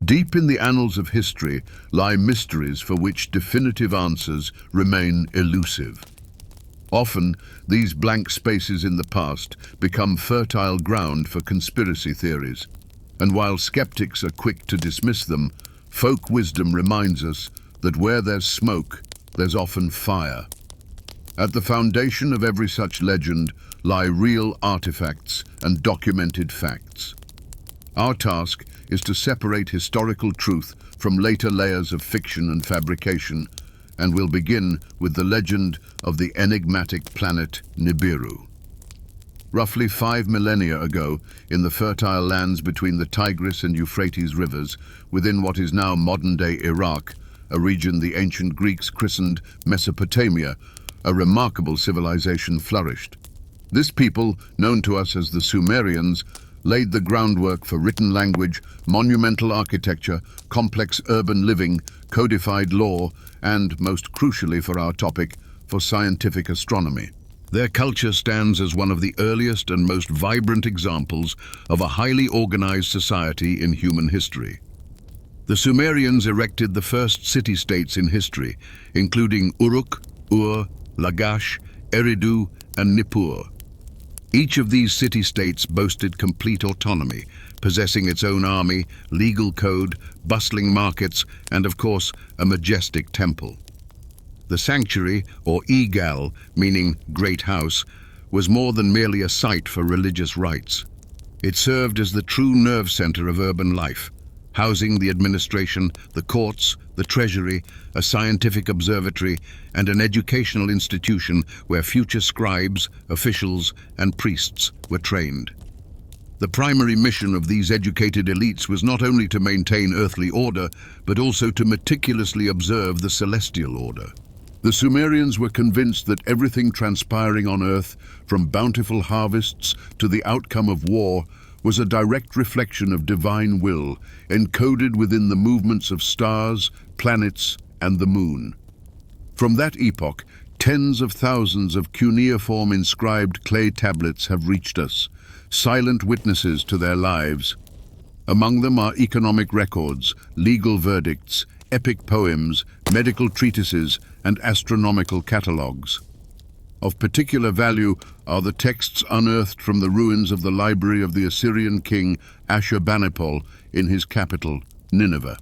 Deep in the annals of history lie mysteries for which definitive answers remain elusive. Often, these blank spaces in the past become fertile ground for conspiracy theories, and while skeptics are quick to dismiss them, folk wisdom reminds us that where there's smoke, there's often fire. At the foundation of every such legend lie real artifacts and documented facts. Our task is to separate historical truth from later layers of fiction and fabrication, and we'll begin with the legend of the enigmatic planet Nibiru. Roughly 5 millennia ago, in the fertile lands between the Tigris and Euphrates rivers, within what is now modern-day Iraq, a region the ancient Greeks christened Mesopotamia, a remarkable civilization flourished. This people, known to us as the Sumerians, laid the groundwork for written language, monumental architecture, complex urban living, codified law, and, most crucially for our topic, for scientific astronomy. Their culture stands as one of the earliest and most vibrant examples of a highly organized society in human history. The Sumerians erected the first city-states in history, including Uruk, Ur, Lagash, Eridu, and Nippur. Each of these city-states boasted complete autonomy, possessing its own army, legal code, bustling markets, and of course, a majestic temple. The sanctuary, or Egal, meaning great house, was more than merely a site for religious rites. It served as the true nerve center of urban life, housing the administration, the courts, the treasury, a scientific observatory, and an educational institution where future scribes, officials, and priests were trained. The primary mission of these educated elites was not only to maintain earthly order, but also to meticulously observe the celestial order. The Sumerians were convinced that everything transpiring on Earth, from bountiful harvests to the outcome of war, was a direct reflection of divine will, encoded within the movements of stars, planets, and the moon. From that epoch, tens of thousands of cuneiform inscribed clay tablets have reached us, silent witnesses to their lives. Among them are economic records, legal verdicts, epic poems, medical treatises, and astronomical catalogues. Of particular value are the texts unearthed from the ruins of the library of the Assyrian king Ashurbanipal in his capital, Nineveh.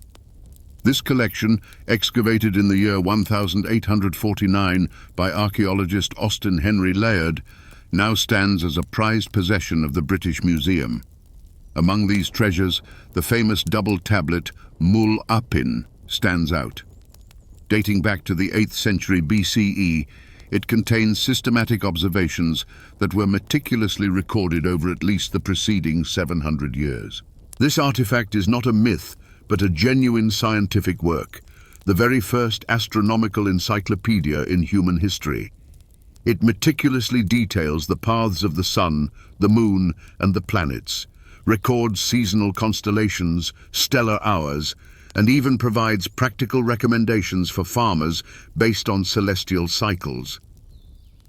This collection, excavated in the year 1849 by archaeologist Austin Henry Layard, now stands as a prized possession of the British Museum. Among these treasures, the famous double tablet Mul Apin stands out. Dating back to the 8th century BCE, it contains systematic observations that were meticulously recorded over at least the preceding 700 years. This artifact is not a myth, but a genuine scientific work, the very first astronomical encyclopedia in human history. It meticulously details the paths of the sun, the moon, and the planets, records seasonal constellations, stellar hours, and even provides practical recommendations for farmers based on celestial cycles.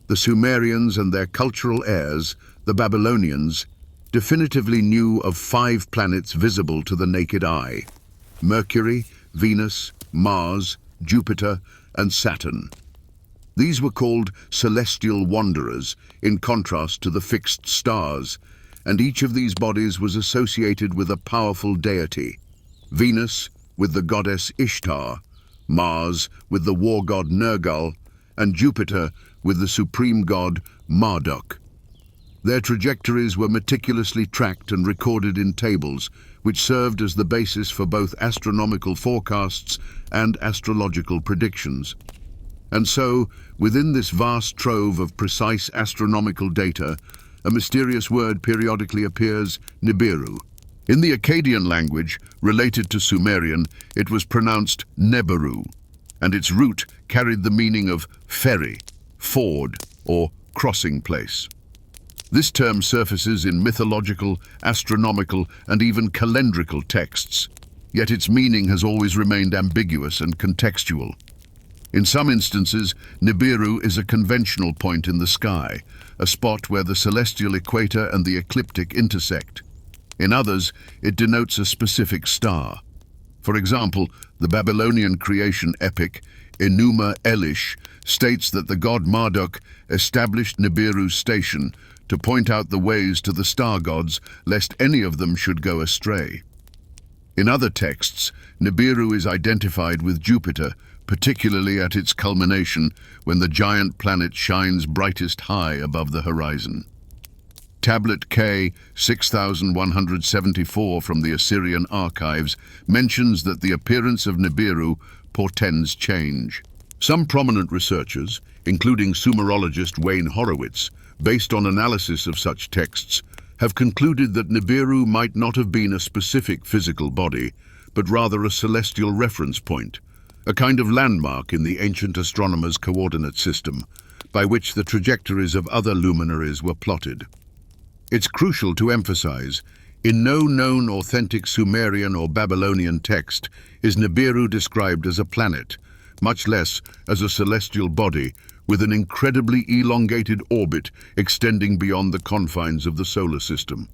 The Sumerians and their cultural heirs, the Babylonians, definitively knew of 5 planets visible to the naked eye: Mercury, Venus, Mars, Jupiter, and Saturn. These were called celestial wanderers, in contrast to the fixed stars, and each of these bodies was associated with a powerful deity: Venus with the goddess Ishtar, Mars with the war god Nergal, and Jupiter with the supreme god Marduk. Their trajectories were meticulously tracked and recorded in tables, which served as the basis for both astronomical forecasts and astrological predictions. And so, within this vast trove of precise astronomical data, a mysterious word periodically appears: Nibiru. In the Akkadian language, related to Sumerian, it was pronounced Nibiru, and its root carried the meaning of ferry, ford, or crossing place. This term surfaces in mythological, astronomical, and even calendrical texts, yet its meaning has always remained ambiguous and contextual. In some instances, Nibiru is a conventional point in the sky, a spot where the celestial equator and the ecliptic intersect. In others, it denotes a specific star. For example, the Babylonian creation epic Enuma Elish states that the god Marduk established Nibiru's station to point out the ways to the star gods, lest any of them should go astray. In other texts, Nibiru is identified with Jupiter, particularly at its culmination when the giant planet shines brightest high above the horizon. Tablet K 6174 from the Assyrian archives mentions that the appearance of Nibiru portends change. Some prominent researchers, including Sumerologist Wayne Horowitz, based on analysis of such texts, have concluded that Nibiru might not have been a specific physical body, but rather a celestial reference point, a kind of landmark in the ancient astronomers' coordinate system, by which the trajectories of other luminaries were plotted. It's crucial to emphasize, in no known authentic Sumerian or Babylonian text is Nibiru described as a planet, much less as a celestial body with an incredibly elongated orbit extending beyond the confines of the solar system.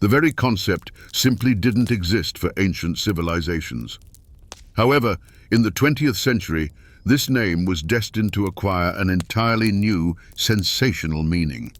The very concept simply didn't exist for ancient civilizations. However, in the 20th century, this name was destined to acquire an entirely new, sensational meaning.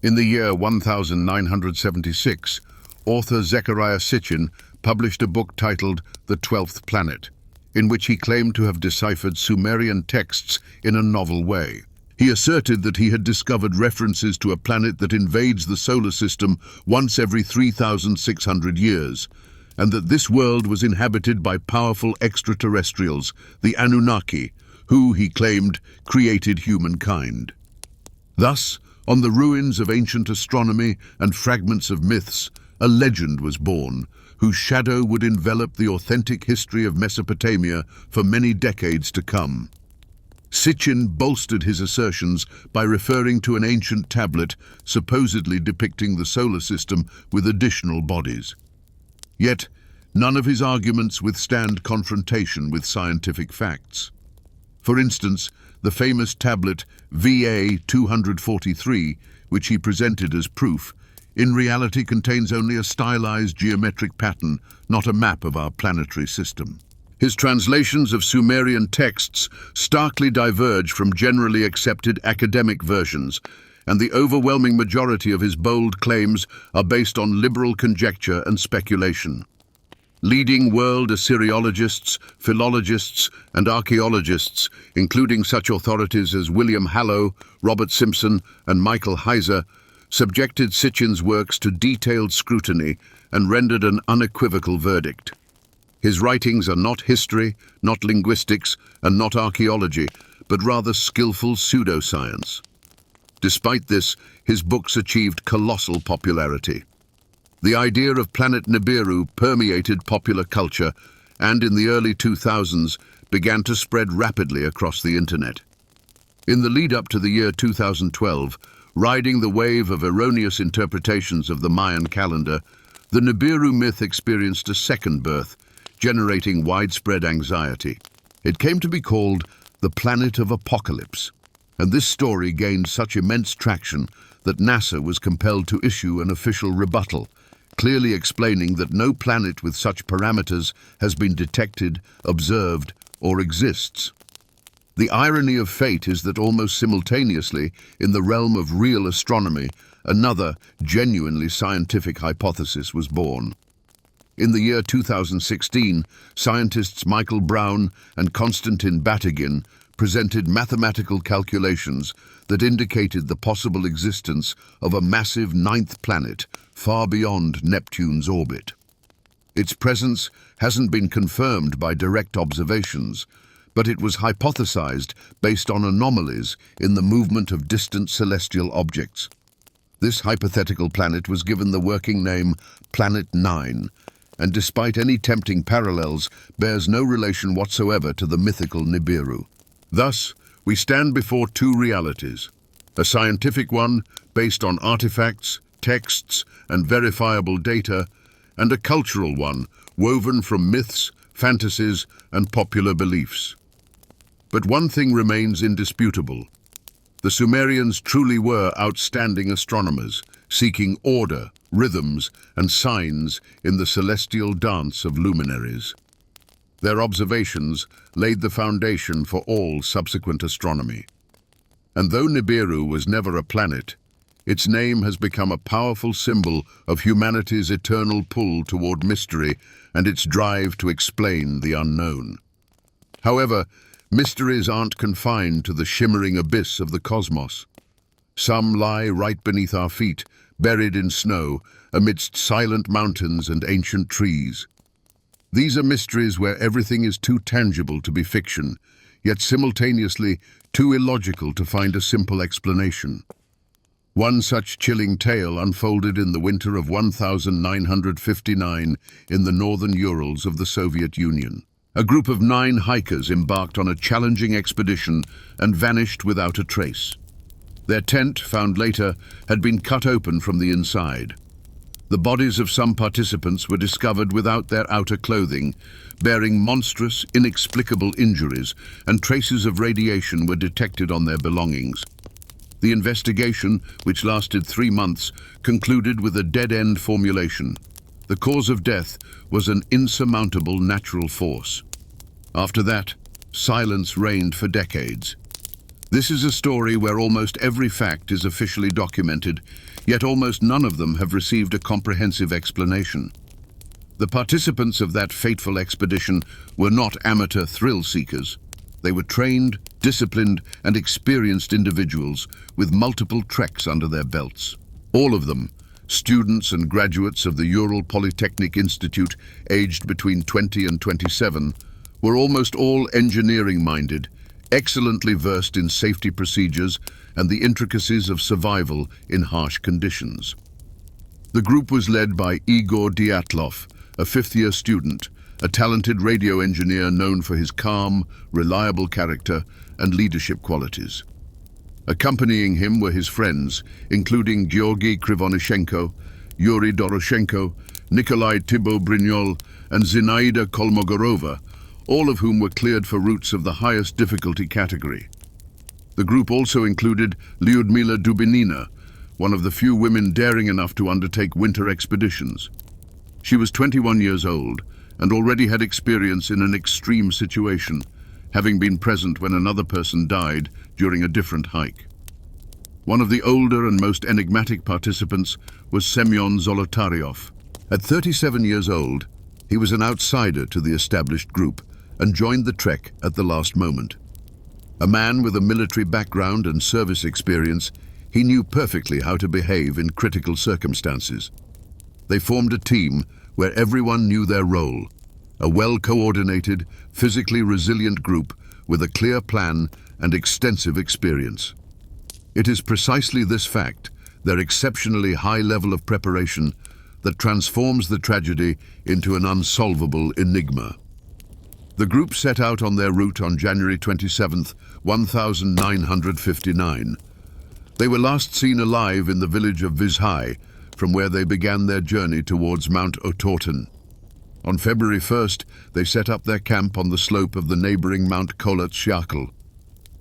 In the year 1976, author Zecharia Sitchin published a book titled The 12th Planet, in which he claimed to have deciphered Sumerian texts in a novel way. He asserted that he had discovered references to a planet that invades the solar system once every 3,600 years, and that this world was inhabited by powerful extraterrestrials, the Anunnaki, who, he claimed, created humankind. Thus, on the ruins of ancient astronomy and fragments of myths, a legend was born, whose shadow would envelop the authentic history of Mesopotamia for many decades to come. Sitchin bolstered his assertions by referring to an ancient tablet supposedly depicting the solar system with additional bodies. Yet, none of his arguments withstand confrontation with scientific facts. For instance, the famous tablet VA 243, which he presented as proof, in reality contains only a stylized geometric pattern, not a map of our planetary system. His translations of Sumerian texts starkly diverge from generally accepted academic versions, and the overwhelming majority of his bold claims are based on liberal conjecture and speculation. Leading world Assyriologists, philologists, and archaeologists, including such authorities as William Hallow, Robert Simpson, and Michael Heiser, subjected Sitchin's works to detailed scrutiny and rendered an unequivocal verdict. His writings are not history, not linguistics, and not archaeology, but rather skillful pseudoscience. Despite this, his books achieved colossal popularity. The idea of planet Nibiru permeated popular culture and, in the early 2000s, began to spread rapidly across the internet. In the lead-up to the year 2012, riding the wave of erroneous interpretations of the Mayan calendar, the Nibiru myth experienced a second birth, generating widespread anxiety. It came to be called the Planet of Apocalypse, and this story gained such immense traction that NASA was compelled to issue an official rebuttal, clearly explaining that no planet with such parameters has been detected, observed, or exists. The irony of fate is that almost simultaneously, in the realm of real astronomy, another, genuinely scientific hypothesis was born. In the year 2016, scientists Michael Brown and Konstantin Batygin presented mathematical calculations that indicated the possible existence of a massive ninth planet far beyond Neptune's orbit. Its presence hasn't been confirmed by direct observations, but it was hypothesized based on anomalies in the movement of distant celestial objects. This hypothetical planet was given the working name Planet 9, and despite any tempting parallels, bears no relation whatsoever to the mythical Nibiru. Thus, we stand before two realities: a scientific one based on artifacts, texts, and verifiable data, and a cultural one woven from myths, fantasies, and popular beliefs. But one thing remains indisputable. The Sumerians truly were outstanding astronomers, seeking order, rhythms, and signs in the celestial dance of luminaries. Their observations laid the foundation for all subsequent astronomy. And though Nibiru was never a planet, its name has become a powerful symbol of humanity's eternal pull toward mystery and its drive to explain the unknown. However, mysteries aren't confined to the shimmering abyss of the cosmos. Some lie right beneath our feet, buried in snow, amidst silent mountains and ancient trees. These are mysteries where everything is too tangible to be fiction, yet simultaneously too illogical to find a simple explanation. One such chilling tale unfolded in the winter of 1959 in the northern Urals of the Soviet Union. A group of 9 hikers embarked on a challenging expedition and vanished without a trace. Their tent, found later, had been cut open from the inside. The bodies of some participants were discovered without their outer clothing, bearing monstrous, inexplicable injuries, and traces of radiation were detected on their belongings. The investigation, which lasted 3 months, concluded with a dead-end formulation. The cause of death was an insurmountable natural force. After that, silence reigned for decades. This is a story where almost every fact is officially documented, yet almost none of them have received a comprehensive explanation. The participants of that fateful expedition were not amateur thrill seekers. They were trained, disciplined, and experienced individuals with multiple treks under their belts. All of them, students and graduates of the Ural Polytechnic Institute, aged between 20 and 27, were almost all engineering-minded, excellently versed in safety procedures and the intricacies of survival in harsh conditions. The group was led by Igor Dyatlov, a fifth-year student, a talented radio engineer known for his calm, reliable character and leadership qualities. Accompanying him were his friends, including Georgy Krivonishenko, Yuri Doroshenko, Nikolai Thibault-Brignol, and Zinaida Kolmogorova, all of whom were cleared for routes of the highest difficulty category. The group also included Lyudmila Dubinina, one of the few women daring enough to undertake winter expeditions. She was 21 years old and already had experience in an extreme situation, having been present when another person died during a different hike. One of the older and most enigmatic participants was Semyon Zolotaryov. At 37 years old, he was an outsider to the established group and joined the trek at the last moment. A man with a military background and service experience, he knew perfectly how to behave in critical circumstances. They formed a team where everyone knew their role, a well-coordinated, physically resilient group with a clear plan and extensive experience. It is precisely this fact, their exceptionally high level of preparation, that transforms the tragedy into an unsolvable enigma. The group set out on their route on January 27, 1959. They were last seen alive in the village of Vizhai, from where they began their journey towards Mount Otorten. On February 1st, they set up their camp on the slope of the neighboring Mount Kolat-Syakhl.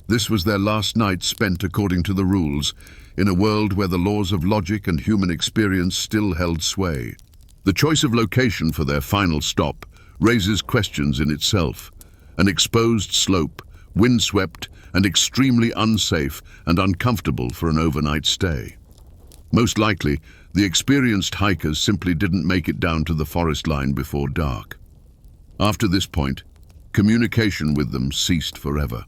This was their last night spent according to the rules, in a world where the laws of logic and human experience still held sway. The choice of location for their final stop raises questions in itself. An exposed slope, windswept, and extremely unsafe and uncomfortable for an overnight stay. Most likely, the experienced hikers simply didn't make it down to the forest line before dark. After this point, communication with them ceased forever.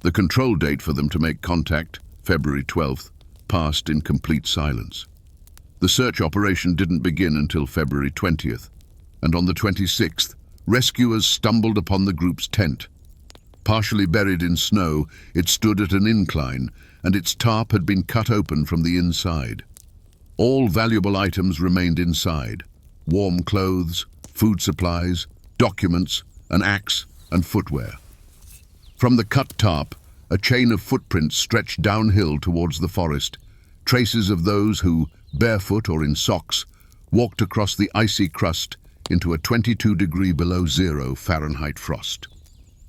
The control date for them to make contact, February 12th, passed in complete silence. The search operation didn't begin until February 20th, and on the 26th, rescuers stumbled upon the group's tent. Partially buried in snow, it stood at an incline, and its tarp had been cut open from the inside. All valuable items remained inside: warm clothes, food supplies, documents, an axe, and footwear. From the cut tarp, a chain of footprints stretched downhill towards the forest, traces of those who, barefoot or in socks, walked across the icy crust into a 22-degree below zero Fahrenheit frost.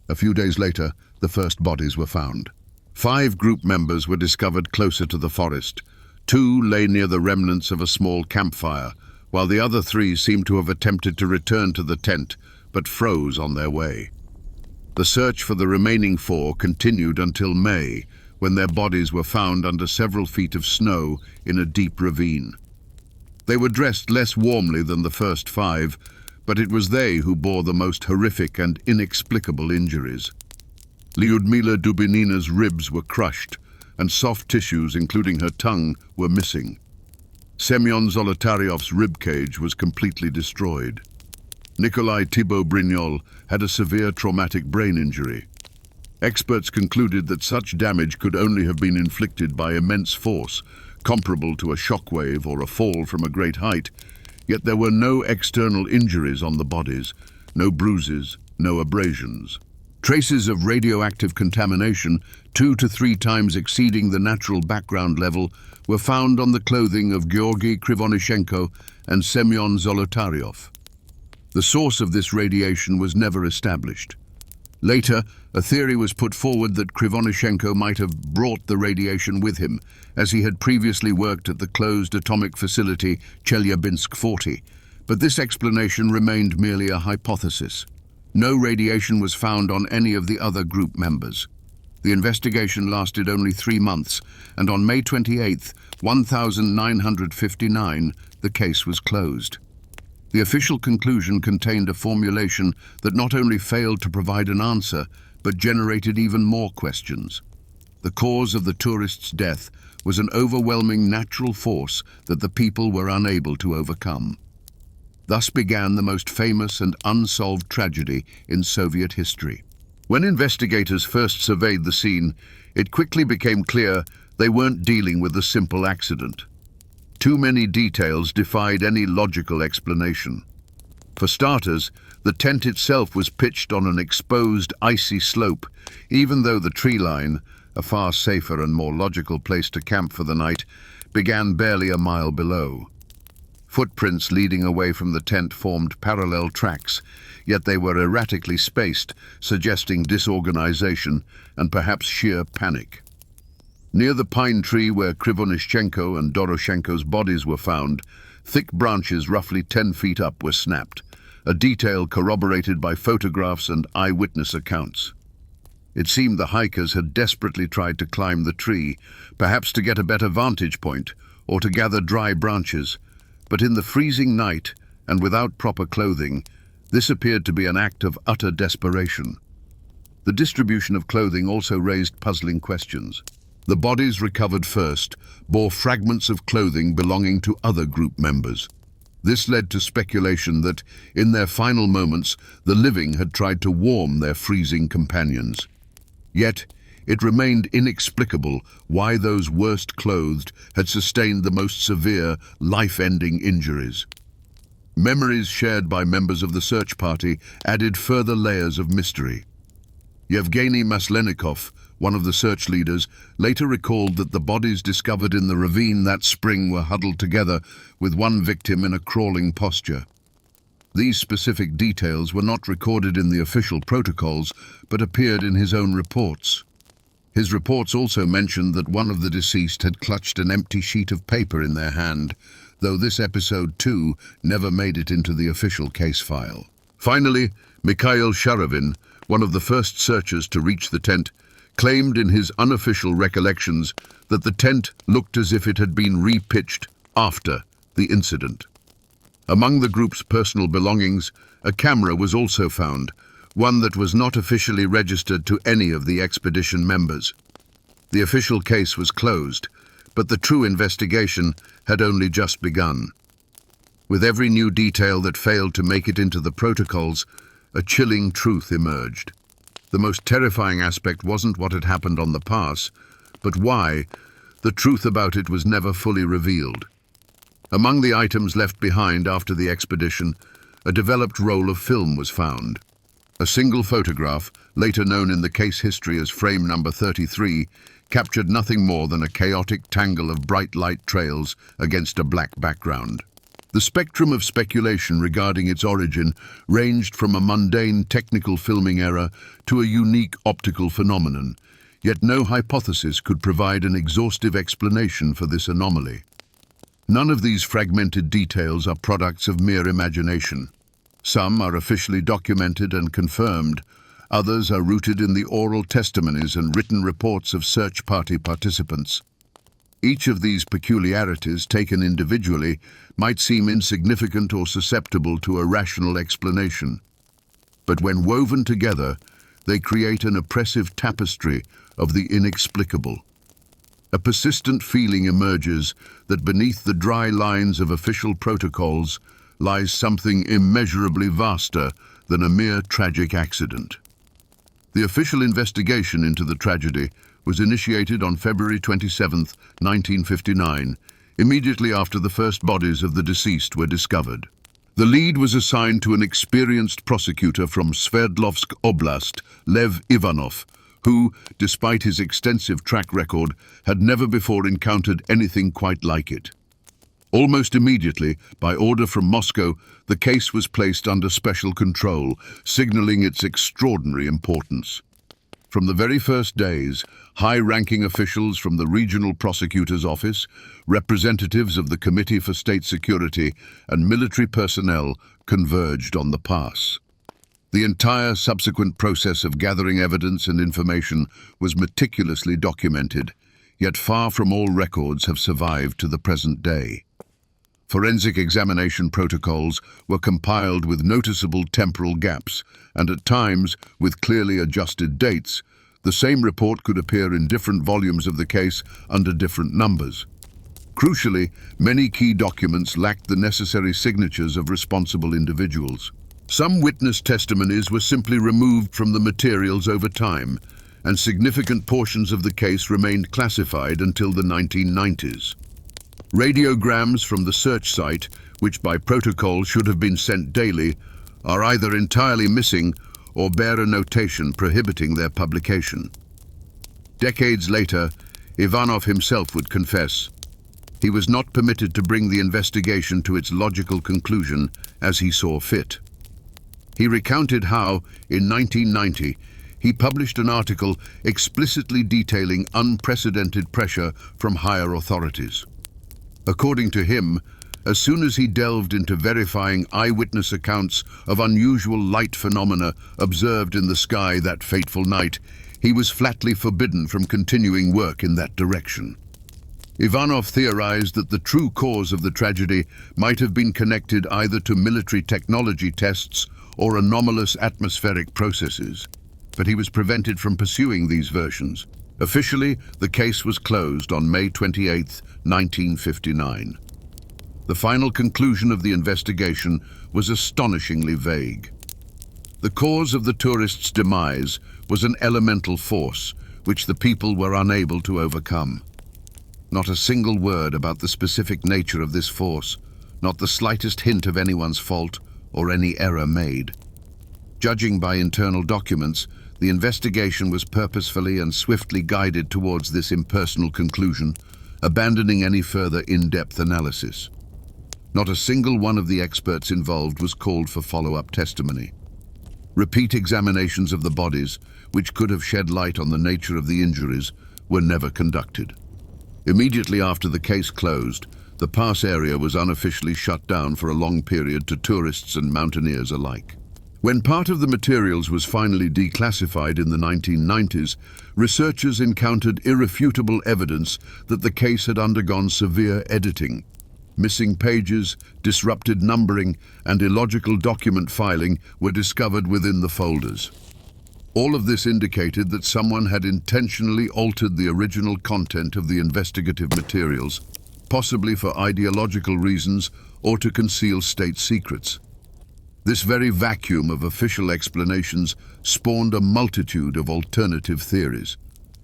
A few days later, the first bodies were found. 5 group members were discovered closer to the forest. 2 lay near the remnants of a small campfire, while the other 3 seemed to have attempted to return to the tent, but froze on their way. The search for the remaining 4 continued until May, when their bodies were found under several feet of snow in a deep ravine. They were dressed less warmly than the first 5, but it was they who bore the most horrific and inexplicable injuries. Lyudmila Dubinina's ribs were crushed, and soft tissues, including her tongue, were missing. Semyon Zolotaryov's ribcage was completely destroyed. Nikolai Thibault-Brignol had a severe traumatic brain injury. Experts concluded that such damage could only have been inflicted by immense force, comparable to a shockwave or a fall from a great height, yet there were no external injuries on the bodies, no bruises, no abrasions. Traces of radioactive contamination, 2 to 3 times exceeding the natural background level, were found on the clothing of Georgy Krivonishenko and Semyon Zolotaryov. The source of this radiation was never established. Later, a theory was put forward that Krivonishenko might have brought the radiation with him, as he had previously worked at the closed atomic facility Chelyabinsk 40, but this explanation remained merely a hypothesis. No radiation was found on any of the other group members. The investigation lasted only 3 months, and on May 28, 1959, the case was closed. The official conclusion contained a formulation that not only failed to provide an answer, but generated even more questions. The cause of the tourist's death was an overwhelming natural force that the people were unable to overcome. Thus began the most famous and unsolved tragedy in Soviet history. When investigators first surveyed the scene, it quickly became clear they weren't dealing with a simple accident. Too many details defied any logical explanation. For starters, the tent itself was pitched on an exposed, icy slope, even though the tree line, a far safer and more logical place to camp for the night, began barely a mile below. Footprints leading away from the tent formed parallel tracks, yet they were erratically spaced, suggesting disorganization and perhaps sheer panic. Near the pine tree where Krivonishenko and Doroshenko's bodies were found, thick branches roughly 10 feet up were snapped, a detail corroborated by photographs and eyewitness accounts. It seemed the hikers had desperately tried to climb the tree, perhaps to get a better vantage point or to gather dry branches, but in the freezing night and without proper clothing, this appeared to be an act of utter desperation. The distribution of clothing also raised puzzling questions. The bodies recovered first bore fragments of clothing belonging to other group members. This led to speculation that, in their final moments, the living had tried to warm their freezing companions. Yet, it remained inexplicable why those worst clothed had sustained the most severe, life-ending injuries. Memories shared by members of the search party added further layers of mystery. Yevgeny Maslenikov, one of the search leaders, later recalled that the bodies discovered in the ravine that spring were huddled together, with one victim in a crawling posture. These specific details were not recorded in the official protocols, but appeared in his own reports. His reports also mentioned that one of the deceased had clutched an empty sheet of paper in their hand, though this episode too never made it into the official case file. Finally, Mikhail Sharavin, one of the first searchers to reach the tent, claimed in his unofficial recollections that the tent looked as if it had been repitched after the incident. Among the group's personal belongings, a camera was also found, one that was not officially registered to any of the expedition members. The official case was closed, but the true investigation had only just begun. With every new detail that failed to make it into the protocols, a chilling truth emerged. The most terrifying aspect wasn't what had happened on the pass, but why the truth about it was never fully revealed. Among the items left behind after the expedition, a developed roll of film was found. A single photograph, later known in the case history as frame number 33, captured nothing more than a chaotic tangle of bright light trails against a black background. The spectrum of speculation regarding its origin ranged from a mundane technical filming error to a unique optical phenomenon, yet no hypothesis could provide an exhaustive explanation for this anomaly. None of these fragmented details are products of mere imagination. Some are officially documented and confirmed. Others are rooted in the oral testimonies and written reports of search party participants. Each of these peculiarities, taken individually, might seem insignificant or susceptible to a rational explanation. But when woven together, they create an oppressive tapestry of the inexplicable. A persistent feeling emerges that beneath the dry lines of official protocols lies something immeasurably vaster than a mere tragic accident. The official investigation into the tragedy was initiated on February 27, 1959, immediately after the first bodies of the deceased were discovered. The lead was assigned to an experienced prosecutor from Sverdlovsk Oblast, Lev Ivanov, who, despite his extensive track record, had never before encountered anything quite like it. Almost immediately, by order from Moscow, the case was placed under special control, signaling its extraordinary importance. From the very first days, high-ranking officials from the Regional Prosecutor's Office, representatives of the Committee for State Security, and military personnel converged on the pass. The entire subsequent process of gathering evidence and information was meticulously documented, yet far from all records have survived to the present day. Forensic examination protocols were compiled with noticeable temporal gaps, and at times, with clearly adjusted dates, the same report could appear in different volumes of the case under different numbers. Crucially, many key documents lacked the necessary signatures of responsible individuals. Some witness testimonies were simply removed from the materials over time, and significant portions of the case remained classified until the 1990s. Radiograms from the search site, which by protocol should have been sent daily, are either entirely missing or bear a notation prohibiting their publication. Decades later, Ivanov himself would confess he was not permitted to bring the investigation to its logical conclusion as he saw fit. He recounted how, in 1990, he published an article explicitly detailing unprecedented pressure from higher authorities. According to him, as soon as he delved into verifying eyewitness accounts of unusual light phenomena observed in the sky that fateful night, he was flatly forbidden from continuing work in that direction. Ivanov theorized that the true cause of the tragedy might have been connected either to military technology tests or anomalous atmospheric processes, but he was prevented from pursuing these versions. Officially, the case was closed on May 28, 1959. The final conclusion of the investigation was astonishingly vague. The cause of the tourists' demise was an elemental force which the people were unable to overcome. Not a single word about the specific nature of this force, not the slightest hint of anyone's fault or any error made. Judging by internal documents, the investigation was purposefully and swiftly guided towards this impersonal conclusion, abandoning any further in-depth analysis. Not a single one of the experts involved was called for follow-up testimony. Repeat examinations of the bodies, which could have shed light on the nature of the injuries, were never conducted. Immediately after the case closed, the pass area was unofficially shut down for a long period to tourists and mountaineers alike. When part of the materials was finally declassified in the 1990s, researchers encountered irrefutable evidence that the case had undergone severe editing. Missing pages, disrupted numbering, and illogical document filing were discovered within the folders. All of this indicated that someone had intentionally altered the original content of the investigative materials, possibly for ideological reasons or to conceal state secrets. This very vacuum of official explanations spawned a multitude of alternative theories.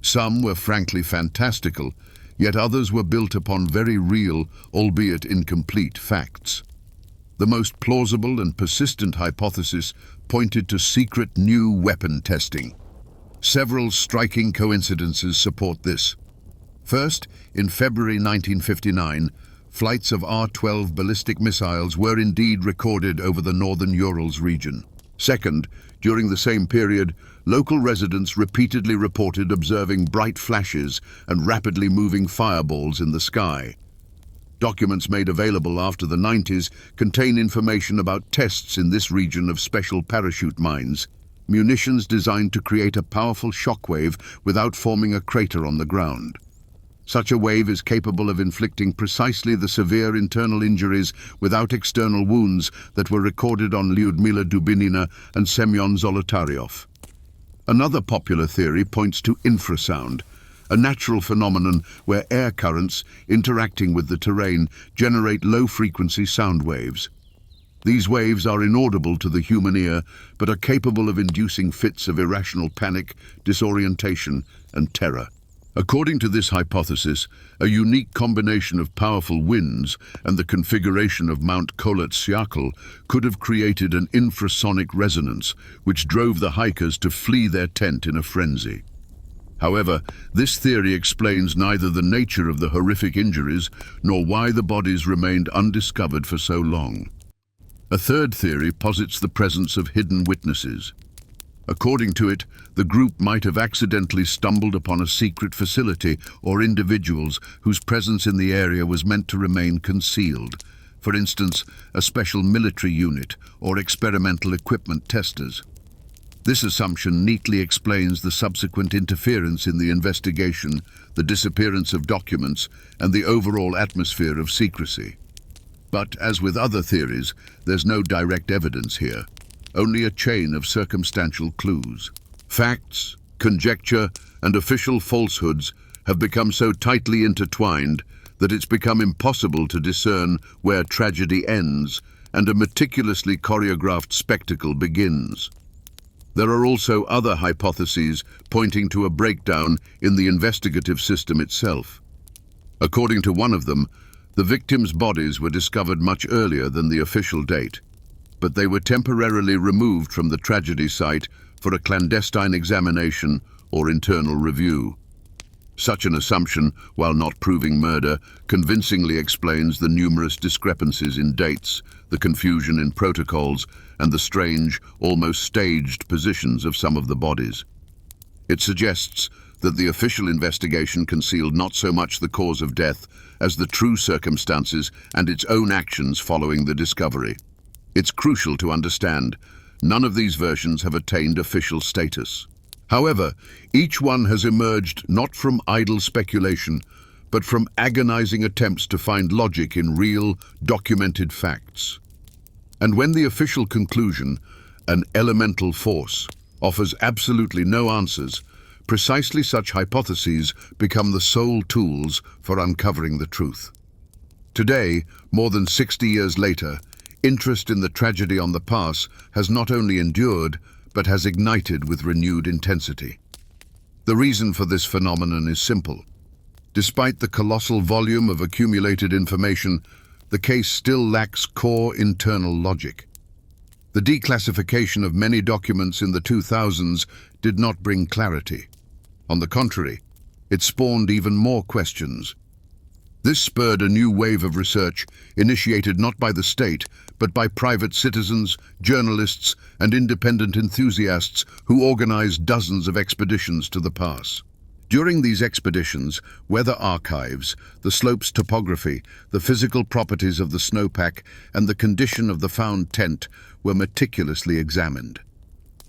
Some were frankly fantastical, yet others were built upon very real, albeit incomplete, facts. The most plausible and persistent hypothesis pointed to secret new weapon testing. Several striking coincidences support this. First, in February 1959, flights of R-12 ballistic missiles were indeed recorded over the northern Urals region. Second, during the same period, local residents repeatedly reported observing bright flashes and rapidly moving fireballs in the sky. Documents made available after the 90s contain information about tests in this region of special parachute mines, munitions designed to create a powerful shockwave without forming a crater on the ground. Such a wave is capable of inflicting precisely the severe internal injuries without external wounds that were recorded on Lyudmila Dubinina and Semyon Zolotaryov. Another popular theory points to infrasound, a natural phenomenon where air currents interacting with the terrain generate low-frequency sound waves. These waves are inaudible to the human ear, but are capable of inducing fits of irrational panic, disorientation, and terror. According to this hypothesis, a unique combination of powerful winds and the configuration of Mount Kholat-Syakhl could have created an infrasonic resonance, which drove the hikers to flee their tent in a frenzy. However, this theory explains neither the nature of the horrific injuries nor why the bodies remained undiscovered for so long. A third theory posits the presence of hidden witnesses. According to it, the group might have accidentally stumbled upon a secret facility or individuals whose presence in the area was meant to remain concealed. For instance, a special military unit or experimental equipment testers. This assumption neatly explains the subsequent interference in the investigation, the disappearance of documents, and the overall atmosphere of secrecy. But, as with other theories, there's no direct evidence here, only a chain of circumstantial clues. Facts, conjecture, and official falsehoods have become so tightly intertwined that it's become impossible to discern where tragedy ends and a meticulously choreographed spectacle begins. There are also other hypotheses pointing to a breakdown in the investigative system itself. According to one of them, the victims' bodies were discovered much earlier than the official date, but they were temporarily removed from the tragedy site for a clandestine examination or internal review. Such an assumption, while not proving murder, convincingly explains the numerous discrepancies in dates, the confusion in protocols, and the strange, almost staged positions of some of the bodies. It suggests that the official investigation concealed not so much the cause of death as the true circumstances and its own actions following the discovery. It's crucial to understand, none of these versions have attained official status. However, each one has emerged not from idle speculation, but from agonizing attempts to find logic in real, documented facts. And when the official conclusion, an elemental force, offers absolutely no answers, precisely such hypotheses become the sole tools for uncovering the truth. Today, more than 60 years later, interest in the tragedy on the pass has not only endured, but has ignited with renewed intensity. The reason for this phenomenon is simple. Despite the colossal volume of accumulated information, the case still lacks core internal logic. The declassification of many documents in the 2000s did not bring clarity. On the contrary, it spawned even more questions. This spurred a new wave of research, initiated not by the state, but by private citizens, journalists, and independent enthusiasts who organized dozens of expeditions to the pass. During these expeditions, weather archives, the slope's topography, the physical properties of the snowpack, and the condition of the found tent were meticulously examined.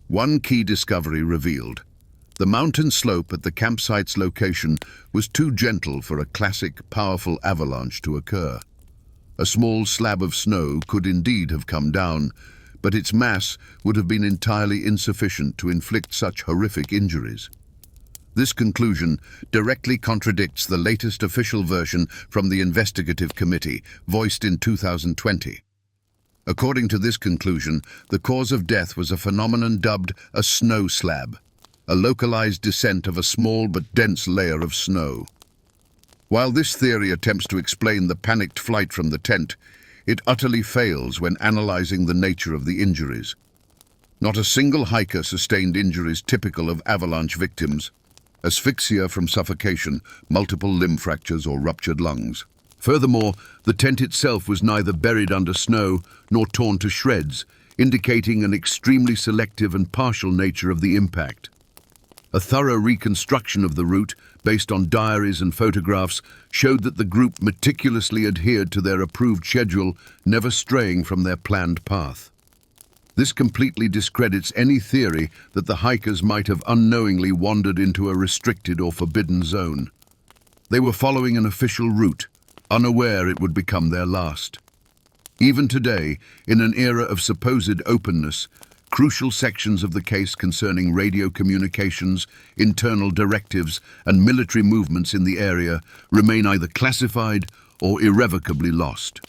One key discovery revealed: the mountain slope at the campsite's location was too gentle for a classic, powerful avalanche to occur. A small slab of snow could indeed have come down, but its mass would have been entirely insufficient to inflict such horrific injuries. This conclusion directly contradicts the latest official version from the investigative committee, voiced in 2020. According to this conclusion, the cause of death was a phenomenon dubbed a snow slab, a localized descent of a small but dense layer of snow. While this theory attempts to explain the panicked flight from the tent, it utterly fails when analyzing the nature of the injuries. Not a single hiker sustained injuries typical of avalanche victims: asphyxia from suffocation, multiple limb fractures, or ruptured lungs. Furthermore, the tent itself was neither buried under snow nor torn to shreds, indicating an extremely selective and partial nature of the impact. A thorough reconstruction of the route, based on diaries and photographs, showed that the group meticulously adhered to their approved schedule, never straying from their planned path. This completely discredits any theory that the hikers might have unknowingly wandered into a restricted or forbidden zone. They were following an official route, unaware it would become their last. Even today, in an era of supposed openness, crucial sections of the case concerning radio communications, internal directives, and military movements in the area remain either classified or irrevocably lost.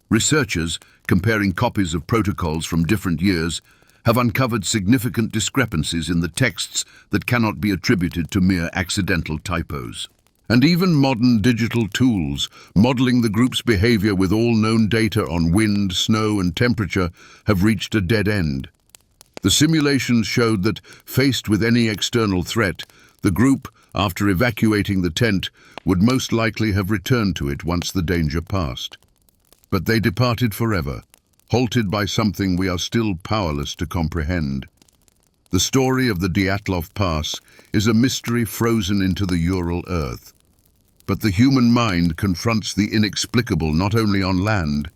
Researchers, comparing copies of protocols from different years, have uncovered significant discrepancies in the texts that cannot be attributed to mere accidental typos. And even modern digital tools, modeling the group's behavior with all known data on wind, snow, and temperature, have reached a dead end. The simulations showed that, faced with any external threat, the group, after evacuating the tent, would most likely have returned to it once the danger passed. But they departed forever, halted by something we are still powerless to comprehend. The story of the Dyatlov Pass is a mystery frozen into the Ural earth. But the human mind confronts the inexplicable not only on land.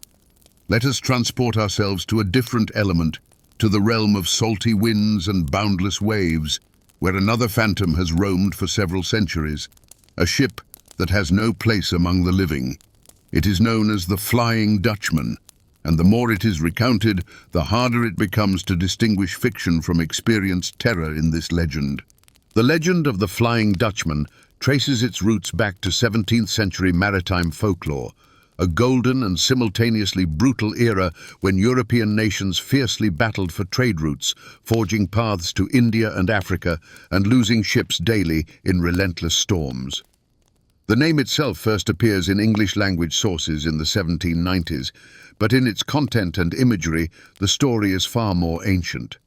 Let us transport ourselves to a different element, to the realm of salty winds and boundless waves, where another phantom has roamed for several centuries, a ship that has no place among the living. It is known as the Flying Dutchman, and the more it is recounted, the harder it becomes to distinguish fiction from experienced terror in this legend. The legend of the Flying Dutchman traces its roots back to 17th century maritime folklore, a golden and simultaneously brutal era when European nations fiercely battled for trade routes, forging paths to India and Africa and losing ships daily in relentless storms. The name itself first appears in English-language sources in the 1790s, but in its content and imagery, the story is far more ancient.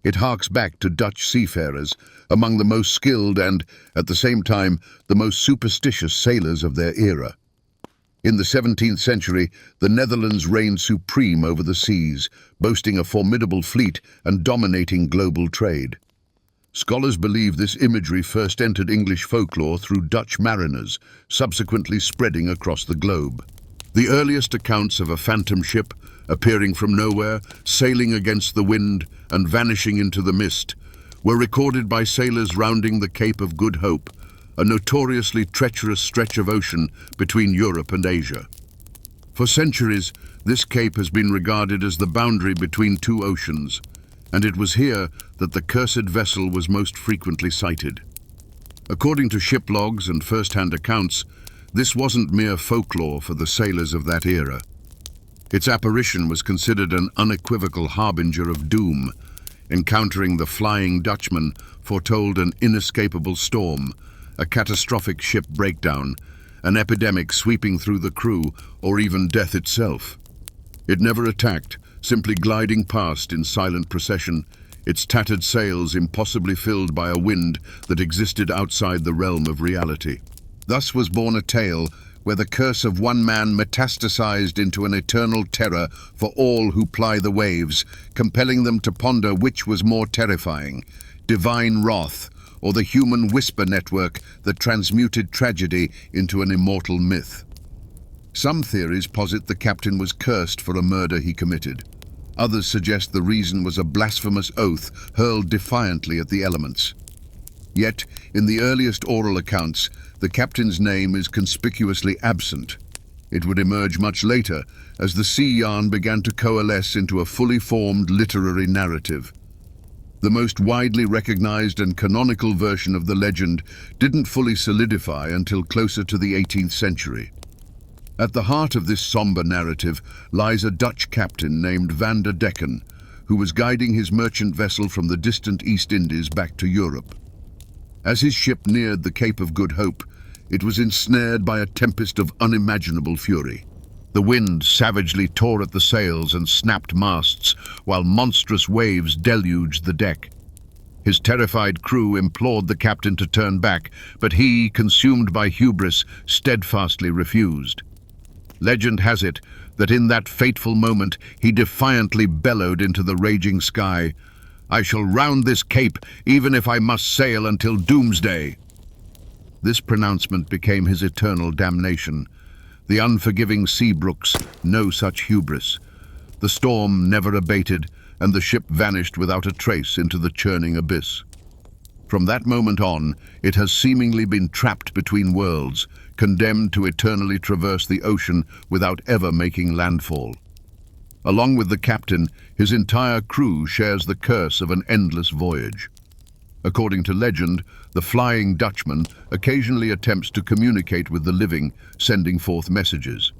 It harks back to Dutch seafarers, among the most skilled and, at the same time, the most superstitious sailors of their era. In the 17th century, the Netherlands reigned supreme over the seas, boasting a formidable fleet and dominating global trade. Scholars believe this imagery first entered English folklore through Dutch mariners, subsequently spreading across the globe. The earliest accounts of a phantom ship, appearing from nowhere, sailing against the wind and vanishing into the mist, were recorded by sailors rounding the Cape of Good Hope, a notoriously treacherous stretch of ocean between Europe and Asia. For centuries, this cape has been regarded as the boundary between two oceans, and it was here that the cursed vessel was most frequently sighted. According to ship logs and first-hand accounts, this wasn't mere folklore for the sailors of that era. Its apparition was considered an unequivocal harbinger of doom. Encountering the Flying Dutchman foretold an inescapable storm, a catastrophic ship breakdown, an epidemic sweeping through the crew, or even death itself. It never attacked, simply gliding past in silent procession, its tattered sails impossibly filled by a wind that existed outside the realm of reality. Thus was born a tale where the curse of one man metastasized into an eternal terror for all who ply the waves, compelling them to ponder which was more terrifying, divine wrath or the human whisper network that transmuted tragedy into an immortal myth. Some theories posit the captain was cursed for a murder he committed. Others suggest the reason was a blasphemous oath hurled defiantly at the elements. Yet, in the earliest oral accounts, the captain's name is conspicuously absent. It would emerge much later, as the sea yarn began to coalesce into a fully formed literary narrative. The most widely recognized and canonical version of the legend didn't fully solidify until closer to the 18th century. At the heart of this somber narrative lies a Dutch captain named Van der Decken, who was guiding his merchant vessel from the distant East Indies back to Europe. As his ship neared the Cape of Good Hope, it was ensnared by a tempest of unimaginable fury. The wind savagely tore at the sails and snapped masts, while monstrous waves deluged the deck. His terrified crew implored the captain to turn back, but he, consumed by hubris, steadfastly refused. Legend has it that in that fateful moment he defiantly bellowed into the raging sky, I shall round this cape, even if I must sail until doomsday." This pronouncement became his eternal damnation. The unforgiving sea brooks no such hubris. The storm never abated, and the ship vanished without a trace into the churning abyss. From that moment on, it has seemingly been trapped between worlds, condemned to eternally traverse the ocean without ever making landfall. Along with the captain, his entire crew shares the curse of an endless voyage. According to legend, the Flying Dutchman occasionally attempts to communicate with the living, sending forth messages.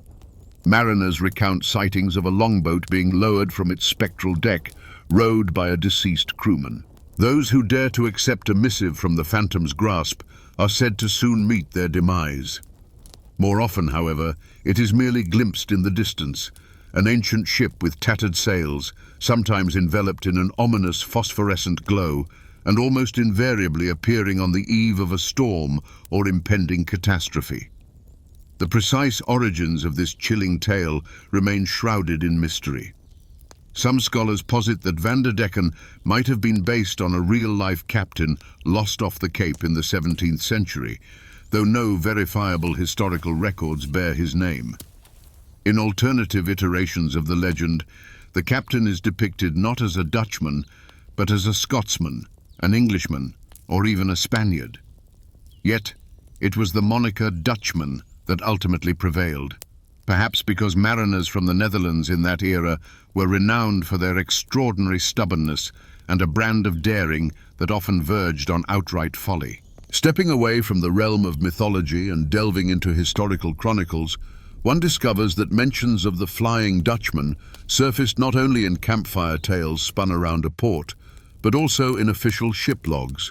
Mariners recount sightings of a longboat being lowered from its spectral deck, rowed by a deceased crewman. Those who dare to accept a missive from the Phantom's grasp are said to soon meet their demise. More often, however, it is merely glimpsed in the distance, an ancient ship with tattered sails, sometimes enveloped in an ominous phosphorescent glow, and almost invariably appearing on the eve of a storm or impending catastrophe. The precise origins of this chilling tale remain shrouded in mystery. Some scholars posit that Van der Decken might have been based on a real-life captain lost off the Cape in the 17th century, though no verifiable historical records bear his name. In alternative iterations of the legend, the captain is depicted not as a Dutchman, but as a Scotsman, an Englishman, or even a Spaniard. Yet, it was the moniker Dutchman that ultimately prevailed, perhaps because mariners from the Netherlands in that era were renowned for their extraordinary stubbornness and a brand of daring that often verged on outright folly. Stepping away from the realm of mythology and delving into historical chronicles, one discovers that mentions of the Flying Dutchman surfaced not only in campfire tales spun around a port, but also in official ship logs.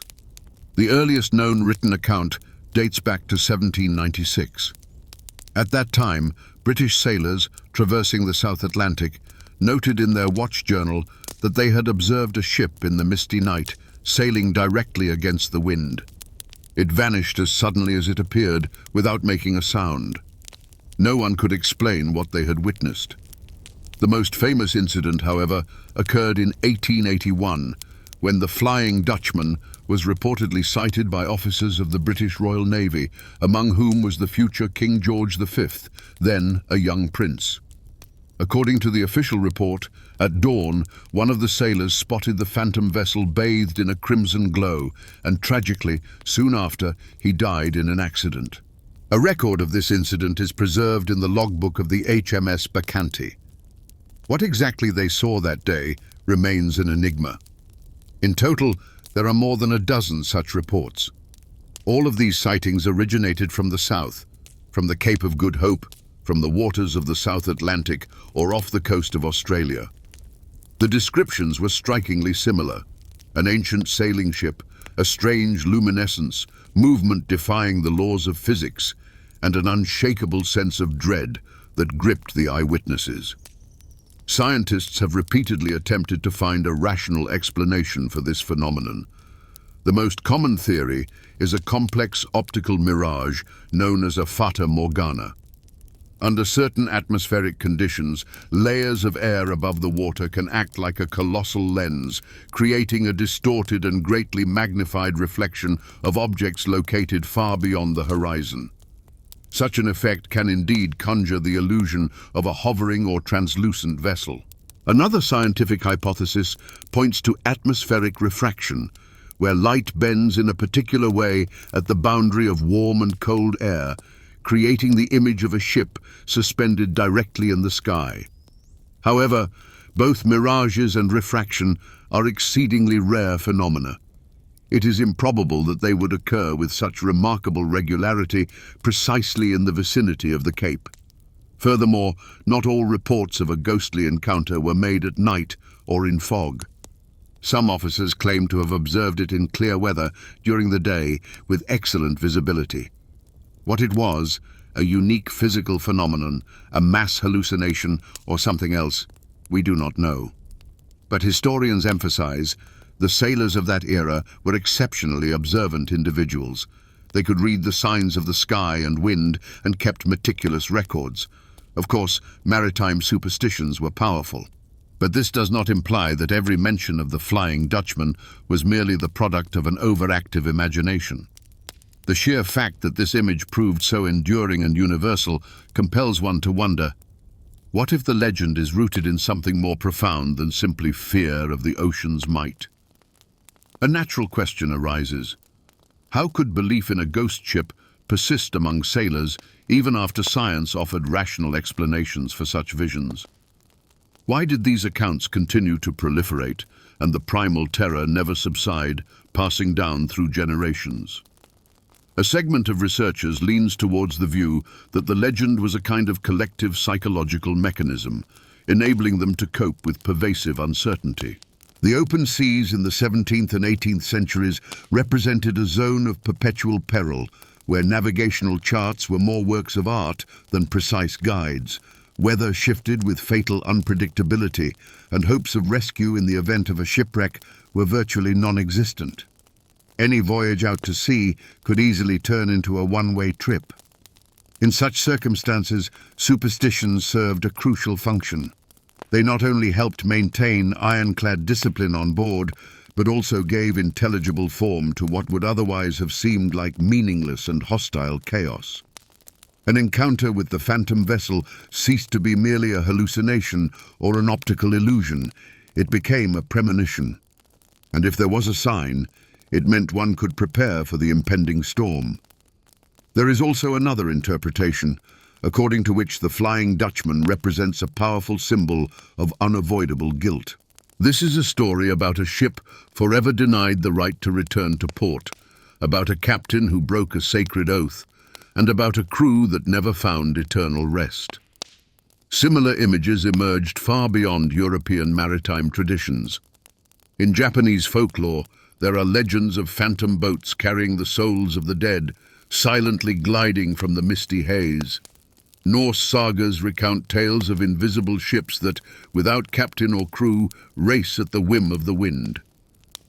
The earliest known written account dates back to 1796. At that time, British sailors traversing the South Atlantic noted in their watch journal that they had observed a ship in the misty night sailing directly against the wind. It vanished as suddenly as it appeared, without making a sound. No one could explain what they had witnessed. The most famous incident, however, occurred in 1881, when the Flying Dutchman was reportedly sighted by officers of the British Royal Navy, among whom was the future King George V, then a young prince. According to the official report, at dawn, one of the sailors spotted the phantom vessel bathed in a crimson glow, and tragically, soon after, he died in an accident. A record of this incident is preserved in the logbook of the HMS Bacchante. What exactly they saw that day remains an enigma. In total, there are more than a dozen such reports. All of these sightings originated from the south, from the Cape of Good Hope, from the waters of the South Atlantic, or off the coast of Australia. The descriptions were strikingly similar: an ancient sailing ship, a strange luminescence, movement defying the laws of physics, and an unshakable sense of dread that gripped the eyewitnesses. Scientists have repeatedly attempted to find a rational explanation for this phenomenon. The most common theory is a complex optical mirage known as a fata morgana. Under certain atmospheric conditions, layers of air above the water can act like a colossal lens, creating a distorted and greatly magnified reflection of objects located far beyond the horizon. Such an effect can indeed conjure the illusion of a hovering or translucent vessel. Another scientific hypothesis points to atmospheric refraction, where light bends in a particular way at the boundary of warm and cold air, creating the image of a ship suspended directly in the sky. However, both mirages and refraction are exceedingly rare phenomena. It is improbable that they would occur with such remarkable regularity precisely in the vicinity of the Cape. Furthermore, not all reports of a ghostly encounter were made at night or in fog. Some officers claim to have observed it in clear weather during the day with excellent visibility. What it was, a unique physical phenomenon, a mass hallucination, or something else, we do not know. But historians emphasize the sailors of that era were exceptionally observant individuals. They could read the signs of the sky and wind and kept meticulous records. Of course, maritime superstitions were powerful. But this does not imply that every mention of the Flying Dutchman was merely the product of an overactive imagination. The sheer fact that this image proved so enduring and universal compels one to wonder, what if the legend is rooted in something more profound than simply fear of the ocean's might? A natural question arises. How could belief in a ghost ship persist among sailors even after science offered rational explanations for such visions? Why did these accounts continue to proliferate and the primal terror never subside, passing down through generations? A segment of researchers leans towards the view that the legend was a kind of collective psychological mechanism, enabling them to cope with pervasive uncertainty. The open seas in the 17th and 18th centuries represented a zone of perpetual peril, where navigational charts were more works of art than precise guides. Weather shifted with fatal unpredictability, and hopes of rescue in the event of a shipwreck were virtually non-existent. Any voyage out to sea could easily turn into a one-way trip. In such circumstances, superstitions served a crucial function. They not only helped maintain ironclad discipline on board, but also gave intelligible form to what would otherwise have seemed like meaningless and hostile chaos. An encounter with the phantom vessel ceased to be merely a hallucination or an optical illusion. It became a premonition. And if there was a sign, it meant one could prepare for the impending storm. There is also another interpretation, according to which the Flying Dutchman represents a powerful symbol of unavoidable guilt. This is a story about a ship forever denied the right to return to port, about a captain who broke a sacred oath, and about a crew that never found eternal rest. Similar images emerged far beyond European maritime traditions. In Japanese folklore, there are legends of phantom boats carrying the souls of the dead, silently gliding from the misty haze. Norse sagas recount tales of invisible ships that, without captain or crew, race at the whim of the wind.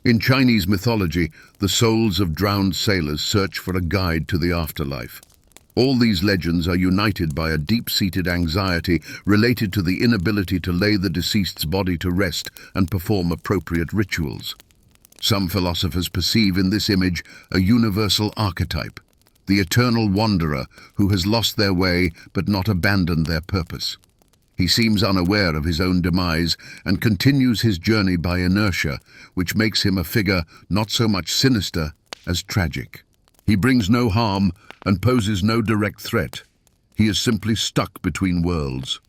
In Chinese mythology, the souls of drowned sailors search for a guide to the afterlife. All these legends are united by a deep-seated anxiety related to the inability to lay the deceased's body to rest and perform appropriate rituals. Some philosophers perceive in this image a universal archetype, the eternal wanderer who has lost their way but not abandoned their purpose. He seems unaware of his own demise and continues his journey by inertia, which makes him a figure not so much sinister as tragic. He brings no harm and poses no direct threat. He is simply stuck between worlds.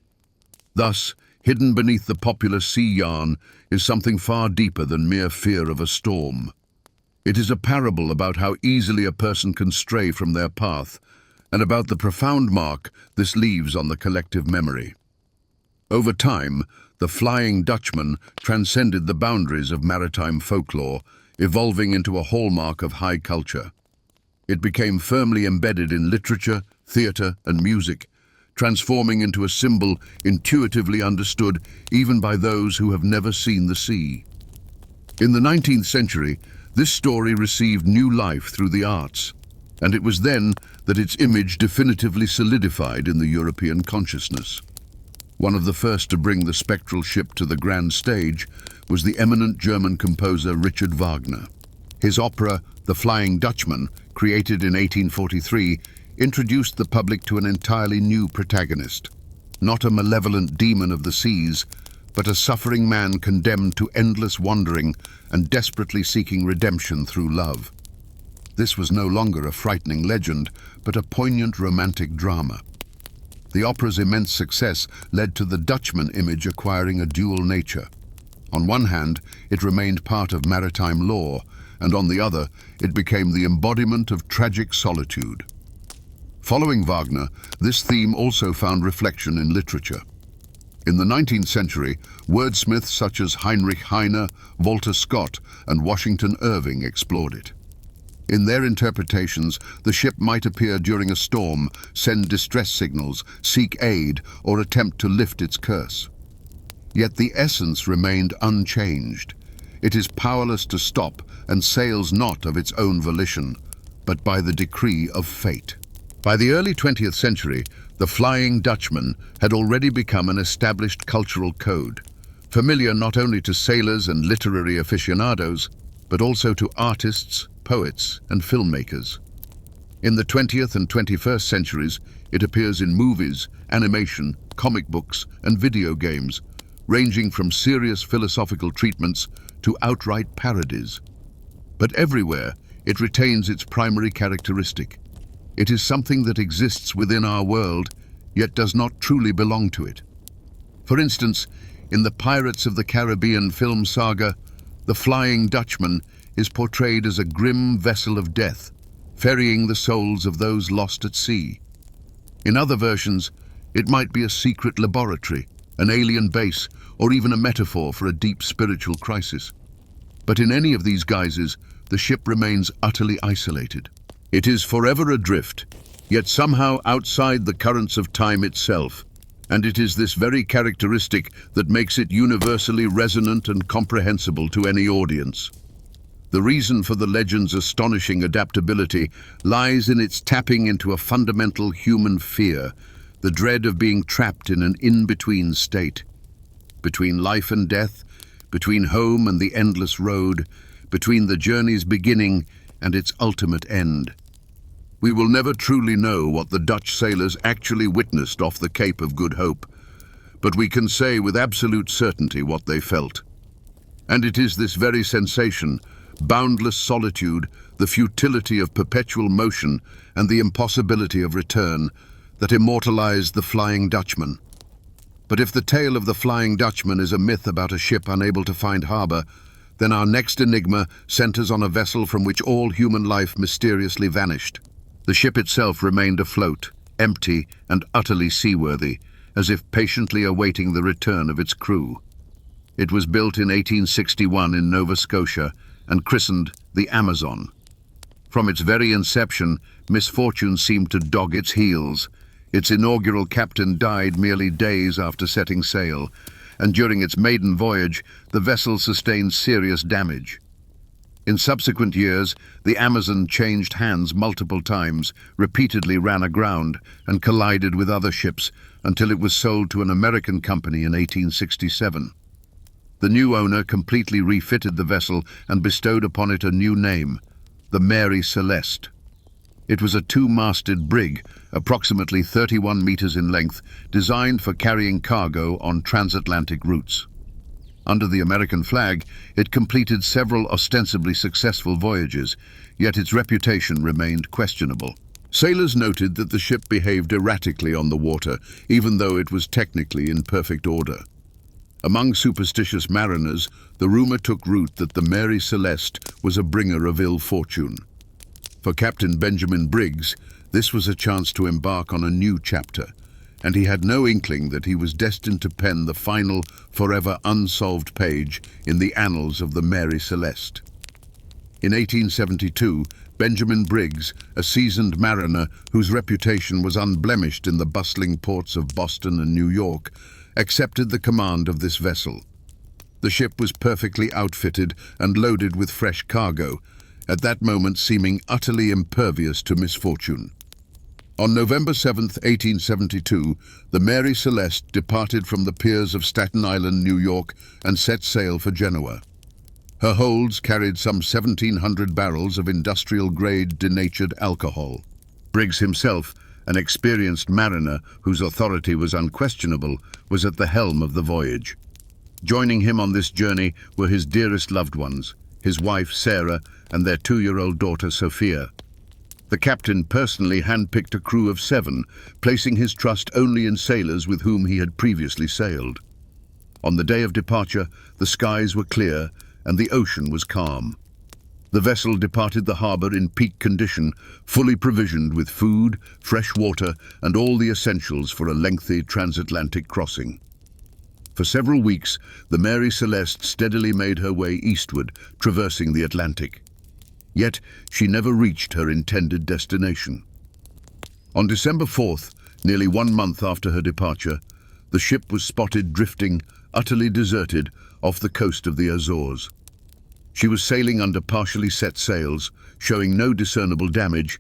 Thus, hidden beneath the popular sea yarn is something far deeper than mere fear of a storm. It is a parable about how easily a person can stray from their path, and about the profound mark this leaves on the collective memory. Over time, the Flying Dutchman transcended the boundaries of maritime folklore, evolving into a hallmark of high culture. It became firmly embedded in literature, theatre, and music, transforming into a symbol intuitively understood even by those who have never seen the sea. In the 19th century, this story received new life through the arts, and it was then that its image definitively solidified in the European consciousness. One of the first to bring the spectral ship to the grand stage was the eminent German composer Richard Wagner. His opera, The Flying Dutchman, created in 1843, introduced the public to an entirely new protagonist. Not a malevolent demon of the seas, but a suffering man condemned to endless wandering and desperately seeking redemption through love. This was no longer a frightening legend, but a poignant romantic drama. The opera's immense success led to the Dutchman image acquiring a dual nature. On one hand, it remained part of maritime lore, and on the other, it became the embodiment of tragic solitude. Following Wagner, this theme also found reflection in literature. In the 19th century, wordsmiths such as Heinrich Heine, Walter Scott, and Washington Irving explored it. In their interpretations, the ship might appear during a storm, send distress signals, seek aid, or attempt to lift its curse. Yet the essence remained unchanged. It is powerless to stop and sails not of its own volition, but by the decree of fate. By the early 20th century, the Flying Dutchman had already become an established cultural code. familiar not only to sailors and literary aficionados, but also to artists, poets, and filmmakers. In the 20th and 21st centuries, it appears in movies, animation, comic books, and video games, ranging from serious philosophical treatments to outright parodies. But everywhere, it retains its primary characteristic. It is something that exists within our world, yet does not truly belong to it. For instance, in the Pirates of the Caribbean film saga, the Flying Dutchman is portrayed as a grim vessel of death, ferrying the souls of those lost at sea. In other versions, it might be a secret laboratory, an alien base, or even a metaphor for a deep spiritual crisis. But in any of these guises, the ship remains utterly isolated. It is forever adrift, yet somehow outside the currents of time itself, and it is this very characteristic that makes it universally resonant and comprehensible to any audience. The reason for the legend's astonishing adaptability lies in its tapping into a fundamental human fear, the dread of being trapped in an in-between state. Between life and death, between home and the endless road, between the journey's beginning and its ultimate end. We will never truly know what the Dutch sailors actually witnessed off the Cape of Good Hope, but we can say with absolute certainty what they felt. And it is this very sensation, boundless solitude, the futility of perpetual motion, and the impossibility of return, that immortalized the Flying Dutchman. But if the tale of the Flying Dutchman is a myth about a ship unable to find harbor, then our next enigma centers on a vessel from which all human life mysteriously vanished. The ship itself remained afloat, empty and utterly seaworthy, as if patiently awaiting the return of its crew. It was built in 1861 in Nova Scotia and christened the Amazon. From its very inception, misfortune seemed to dog its heels. Its inaugural captain died merely days after setting sail, and during its maiden voyage, the vessel sustained serious damage. In subsequent years, the Amazon changed hands multiple times, repeatedly ran aground, and collided with other ships until it was sold to an American company in 1867. The new owner completely refitted the vessel and bestowed upon it a new name, the Mary Celeste. It was a two-masted brig, approximately 31 meters in length, designed for carrying cargo on transatlantic routes. Under the American flag, it completed several ostensibly successful voyages, yet its reputation remained questionable. Sailors noted that the ship behaved erratically on the water, even though it was technically in perfect order. Among superstitious mariners, the rumor took root that the Mary Celeste was a bringer of ill fortune. For Captain Benjamin Briggs, this was a chance to embark on a new chapter, and he had no inkling that he was destined to pen the final, forever unsolved page in the annals of the Mary Celeste. In 1872, Benjamin Briggs, a seasoned mariner whose reputation was unblemished in the bustling ports of Boston and New York, accepted the command of this vessel. The ship was perfectly outfitted and loaded with fresh cargo, at that moment seeming utterly impervious to misfortune. On November 7, 1872, the Mary Celeste departed from the piers of Staten Island, New York, and set sail for Genoa. Her holds carried some 1,700 barrels of industrial-grade denatured alcohol. Briggs himself, an experienced mariner whose authority was unquestionable, was at the helm of the voyage. Joining him on this journey were his dearest loved ones, his wife Sarah and their 2-year-old daughter Sophia. The captain personally handpicked a crew of 7, placing his trust only in sailors with whom he had previously sailed. On the day of departure, the skies were clear and the ocean was calm. The vessel departed the harbour in peak condition, fully provisioned with food, fresh water, and all the essentials for a lengthy transatlantic crossing. For several weeks, the Mary Celeste steadily made her way eastward, traversing the Atlantic. Yet, she never reached her intended destination. On December 4th, nearly 1 month after her departure, the ship was spotted drifting, utterly deserted, off the coast of the Azores. She was sailing under partially set sails, showing no discernible damage,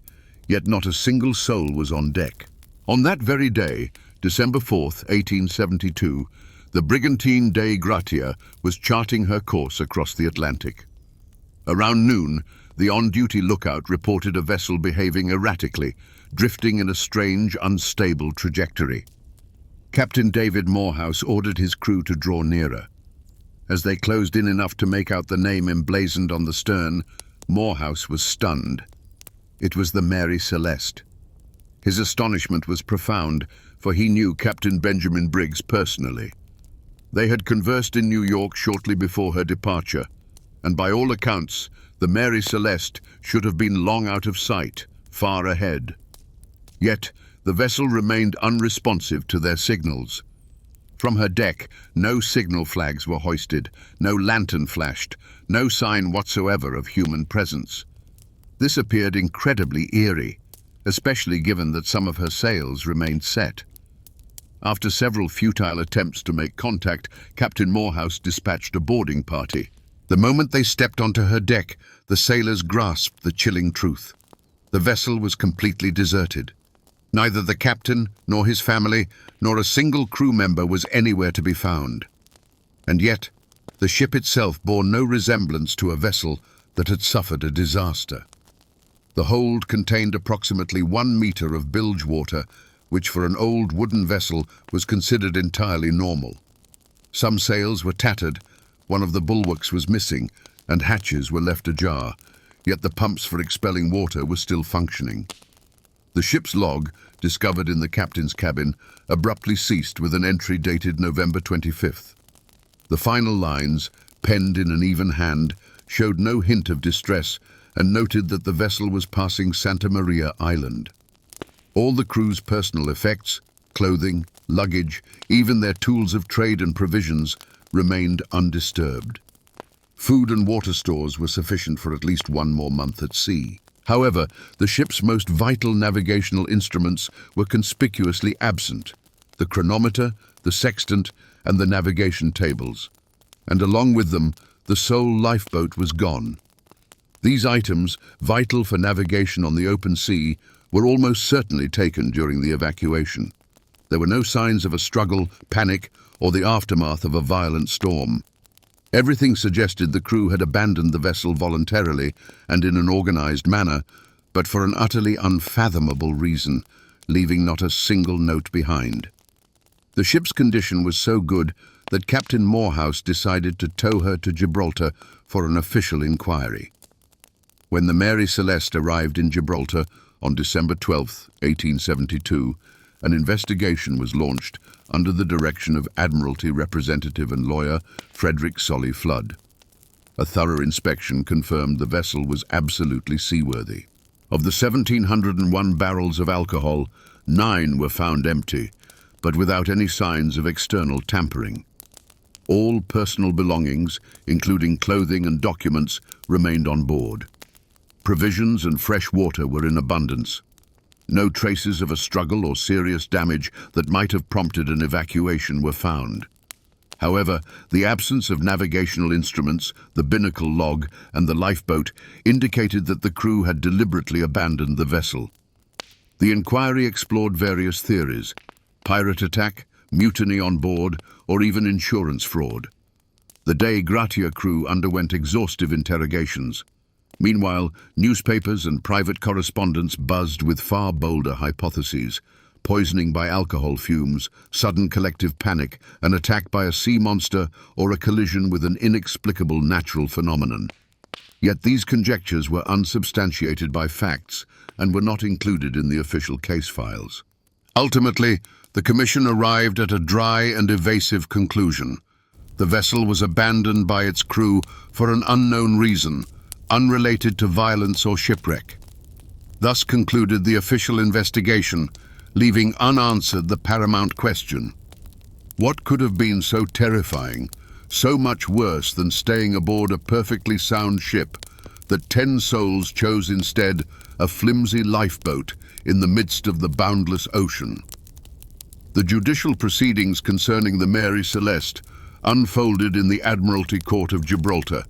yet not a single soul was on deck. On that very day, December 4th, 1872, The brigantine Dei Gratia was charting her course across the Atlantic. Around noon, the on-duty lookout reported a vessel behaving erratically, drifting in a strange, unstable trajectory. Captain David Morehouse ordered his crew to draw nearer. As they closed in enough to make out the name emblazoned on the stern, Morehouse was stunned. It was the Mary Celeste. His astonishment was profound, for he knew Captain Benjamin Briggs personally. They had conversed in New York shortly before her departure, and by all accounts, the Mary Celeste should have been long out of sight, far ahead. Yet, the vessel remained unresponsive to their signals. From her deck, no signal flags were hoisted, no lantern flashed, no sign whatsoever of human presence. This appeared incredibly eerie, especially given that some of her sails remained set. After several futile attempts to make contact, Captain Morehouse dispatched a boarding party. The moment they stepped onto her deck, the sailors grasped the chilling truth. The vessel was completely deserted. Neither the captain, nor his family, nor a single crew member was anywhere to be found. And yet, the ship itself bore no resemblance to a vessel that had suffered a disaster. The hold contained approximately 1 meter of bilge water, which for an old wooden vessel was considered entirely normal. Some sails were tattered, one of the bulwarks was missing, and hatches were left ajar, yet the pumps for expelling water were still functioning. The ship's log, discovered in the captain's cabin, abruptly ceased with an entry dated November 25th. The final lines, penned in an even hand, showed no hint of distress and noted that the vessel was passing Santa Maria Island. All the crew's personal effects, clothing, luggage, even their tools of trade and provisions, remained undisturbed. Food and water stores were sufficient for at least 1 more month at sea. However, the ship's most vital navigational instruments were conspicuously absent: the chronometer, the sextant, and the navigation tables. And along with them, the sole lifeboat was gone. These items, vital for navigation on the open sea, were almost certainly taken during the evacuation. There were no signs of a struggle, panic, or the aftermath of a violent storm. Everything suggested the crew had abandoned the vessel voluntarily and in an organized manner, but for an utterly unfathomable reason, leaving not a single note behind. The ship's condition was so good that Captain Morehouse decided to tow her to Gibraltar for an official inquiry. When the Mary Celeste arrived in Gibraltar on December 12, 1872, an investigation was launched under the direction of Admiralty representative and lawyer Frederick Solly Flood. A thorough inspection confirmed the vessel was absolutely seaworthy. Of the 1,701 barrels of alcohol, 9 were found empty, but without any signs of external tampering. All personal belongings, including clothing and documents, remained on board. Provisions and fresh water were in abundance. No traces of a struggle or serious damage that might have prompted an evacuation were found. However, the absence of navigational instruments, the binnacle log, and the lifeboat indicated that the crew had deliberately abandoned the vessel. The inquiry explored various theories: pirate attack, mutiny on board, or even insurance fraud. The Dei Gratia crew underwent exhaustive interrogations. Meanwhile, newspapers and private correspondents buzzed with far bolder hypotheses: poisoning by alcohol fumes, sudden collective panic, an attack by a sea monster, or a collision with an inexplicable natural phenomenon. Yet these conjectures were unsubstantiated by facts and were not included in the official case files. Ultimately, the commission arrived at a dry and evasive conclusion. The vessel was abandoned by its crew for an unknown reason, unrelated to violence or shipwreck. Thus concluded the official investigation, leaving unanswered the paramount question: what could have been so terrifying, so much worse than staying aboard a perfectly sound ship, that 10 souls chose instead a flimsy lifeboat in the midst of the boundless ocean? The judicial proceedings concerning the Mary Celeste unfolded in the Admiralty Court of Gibraltar,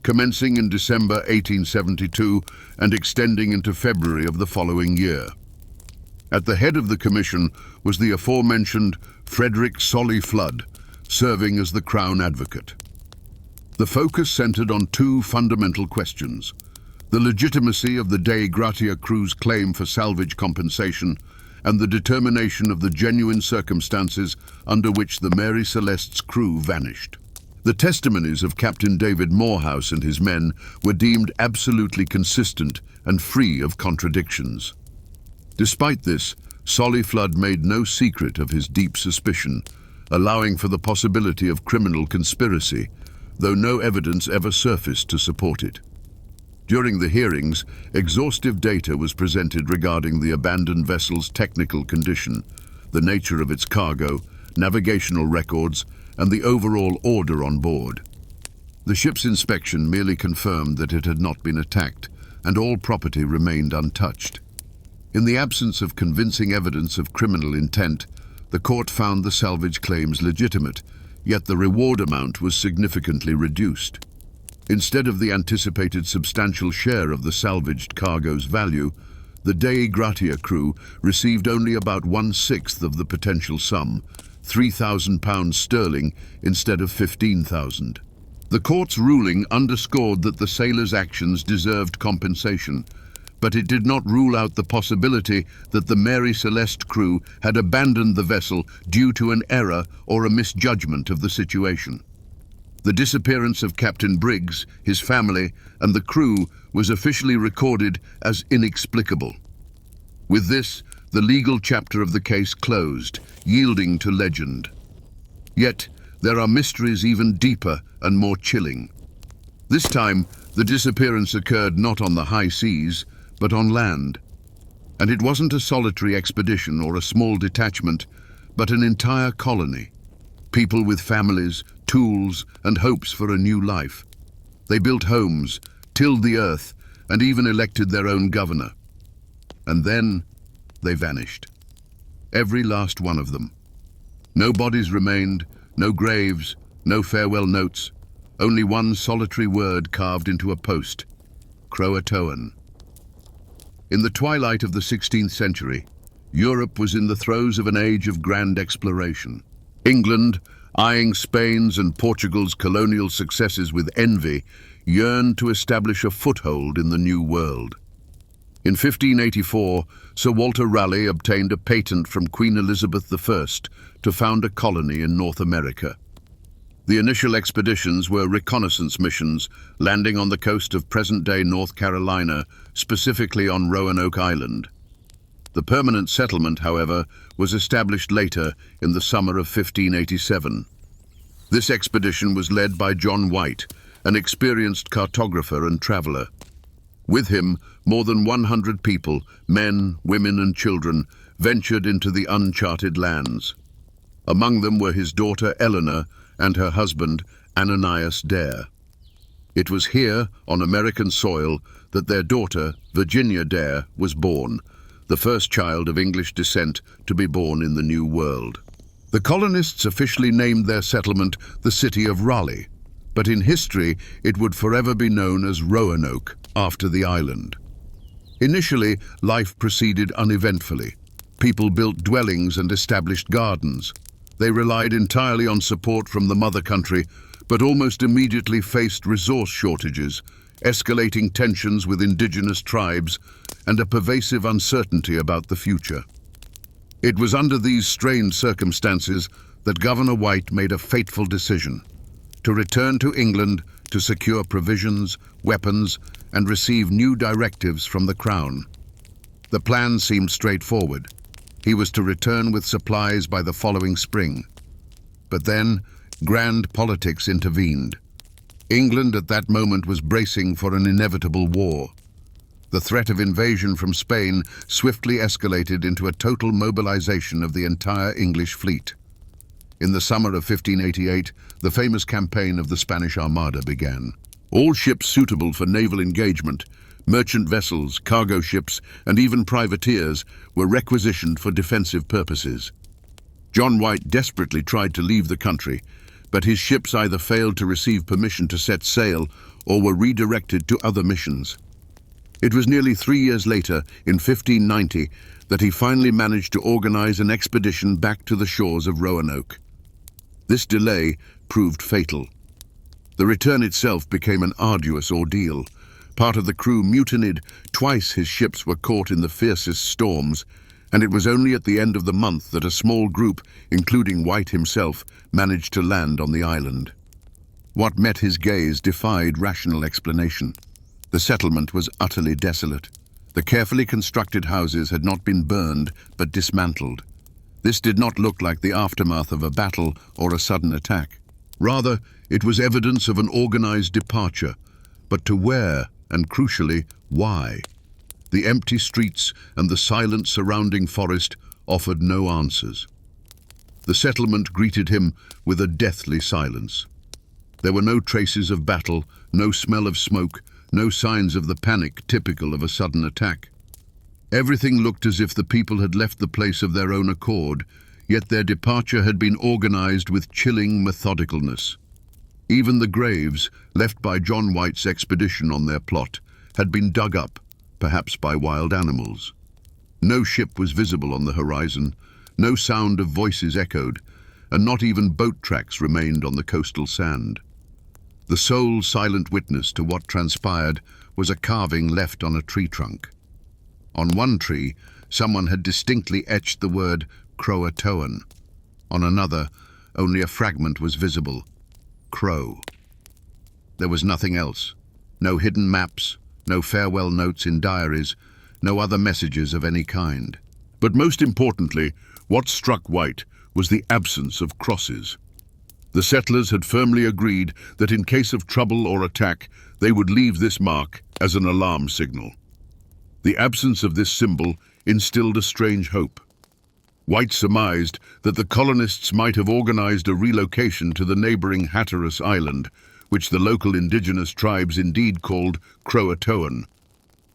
commencing in December 1872 and extending into February of the following year. At the head of the commission was the aforementioned Frederick Solly Flood, serving as the Crown advocate. The focus centered on two fundamental questions: the legitimacy of the Dei Gratia crew's claim for salvage compensation and the determination of the genuine circumstances under which the Mary Celeste's crew vanished. The testimonies of Captain David Morehouse and his men were deemed absolutely consistent and free of contradictions. Despite this, Solly Flood made no secret of his deep suspicion, allowing for the possibility of criminal conspiracy, though no evidence ever surfaced to support it. During the hearings, exhaustive data was presented regarding the abandoned vessel's technical condition, the nature of its cargo, navigational records, and the overall order on board. The ship's inspection merely confirmed that it had not been attacked, and all property remained untouched. In the absence of convincing evidence of criminal intent, the court found the salvage claims legitimate, yet the reward amount was significantly reduced. Instead of the anticipated substantial share of the salvaged cargo's value, the Dei Gratia crew received only about 1/6 of the potential sum, £3,000 sterling instead of 15,000. The court's ruling underscored that the sailors' actions deserved compensation, but it did not rule out the possibility that the Mary Celeste crew had abandoned the vessel due to an error or a misjudgment of the situation. The disappearance of Captain Briggs, his family, and the crew was officially recorded as inexplicable. With this, the legal chapter of the case closed, yielding to legend. Yet, there are mysteries even deeper and more chilling. This time, the disappearance occurred not on the high seas, but on land. And it wasn't a solitary expedition or a small detachment, but an entire colony. People with families, tools, and hopes for a new life. They built homes, tilled the earth, and even elected their own governor. And then they vanished. Every last one of them. No bodies remained, no graves, no farewell notes, only one solitary word carved into a post: Croatoan. In the twilight of the 16th century, Europe was in the throes of an age of grand exploration. England, eyeing Spain's and Portugal's colonial successes with envy, yearned to establish a foothold in the New World. In 1584, Sir Walter Raleigh obtained a patent from Queen Elizabeth I to found a colony in North America. The initial expeditions were reconnaissance missions, landing on the coast of present-day North Carolina, specifically on Roanoke Island. The permanent settlement, however, was established later in the summer of 1587. This expedition was led by John White, an experienced cartographer and traveler. With him, more than 100 people, men, women, and children, ventured into the uncharted lands. Among them were his daughter Eleanor and her husband Ananias Dare. It was here, on American soil, that their daughter, Virginia Dare, was born, the first child of English descent to be born in the New World. The colonists officially named their settlement the city of Raleigh, but in history it would forever be known as Roanoke, after the island. Initially, life proceeded uneventfully. People built dwellings and established gardens. They relied entirely on support from the mother country, but almost immediately faced resource shortages, escalating tensions with indigenous tribes, and a pervasive uncertainty about the future. It was under these strained circumstances that Governor White made a fateful decision: to return to England to secure provisions, weapons, and receive new directives from the Crown. The plan seemed straightforward. He was to return with supplies by the following spring. But then, grand politics intervened. England at that moment was bracing for an inevitable war. The threat of invasion from Spain swiftly escalated into a total mobilization of the entire English fleet. In the summer of 1588, the famous campaign of the Spanish Armada began. All ships suitable for naval engagement, merchant vessels, cargo ships, and even privateers were requisitioned for defensive purposes. John White desperately tried to leave the country, but his ships either failed to receive permission to set sail or were redirected to other missions. It was nearly 3 years later, in 1590, that he finally managed to organize an expedition back to the shores of Roanoke. This delay proved fatal. The return itself became an arduous ordeal. Part of the crew mutinied, twice his ships were caught in the fiercest storms, and it was only at the end of the month that a small group, including White himself, managed to land on the island. What met his gaze defied rational explanation. The settlement was utterly desolate. The carefully constructed houses had not been burned, but dismantled. This did not look like the aftermath of a battle or a sudden attack. Rather, it was evidence of an organized departure. But to where, and crucially, why? The empty streets and the silent surrounding forest offered no answers. The settlement greeted him with a deathly silence. There were no traces of battle, no smell of smoke, no signs of the panic typical of a sudden attack. Everything looked as if the people had left the place of their own accord, yet their departure had been organized with chilling methodicalness. Even the graves, left by John White's expedition on their plot, had been dug up, perhaps by wild animals. No ship was visible on the horizon, no sound of voices echoed, and not even boat tracks remained on the coastal sand. The sole silent witness to what transpired was a carving left on a tree trunk. On one tree, someone had distinctly etched the word Croatoan. On another, only a fragment was visible. Crow. There was nothing else. No hidden maps, no farewell notes in diaries, no other messages of any kind. But most importantly, what struck White was the absence of crosses. The settlers had firmly agreed that in case of trouble or attack, they would leave this mark as an alarm signal. The absence of this symbol instilled a strange hope. White surmised that the colonists might have organized a relocation to the neighboring Hatteras Island, which the local indigenous tribes indeed called Croatoan.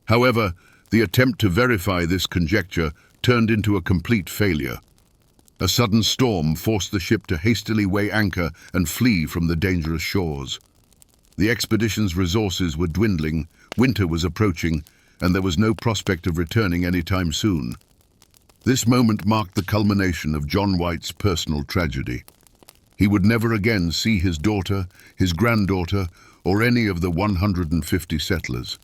However, the attempt to verify this conjecture turned into a complete failure. A sudden storm forced the ship to hastily weigh anchor and flee from the dangerous shores. The expedition's resources were dwindling, winter was approaching, and there was no prospect of returning anytime soon. This moment marked the culmination of John White's personal tragedy. He would never again see his daughter, his granddaughter, or any of the 150 settlers.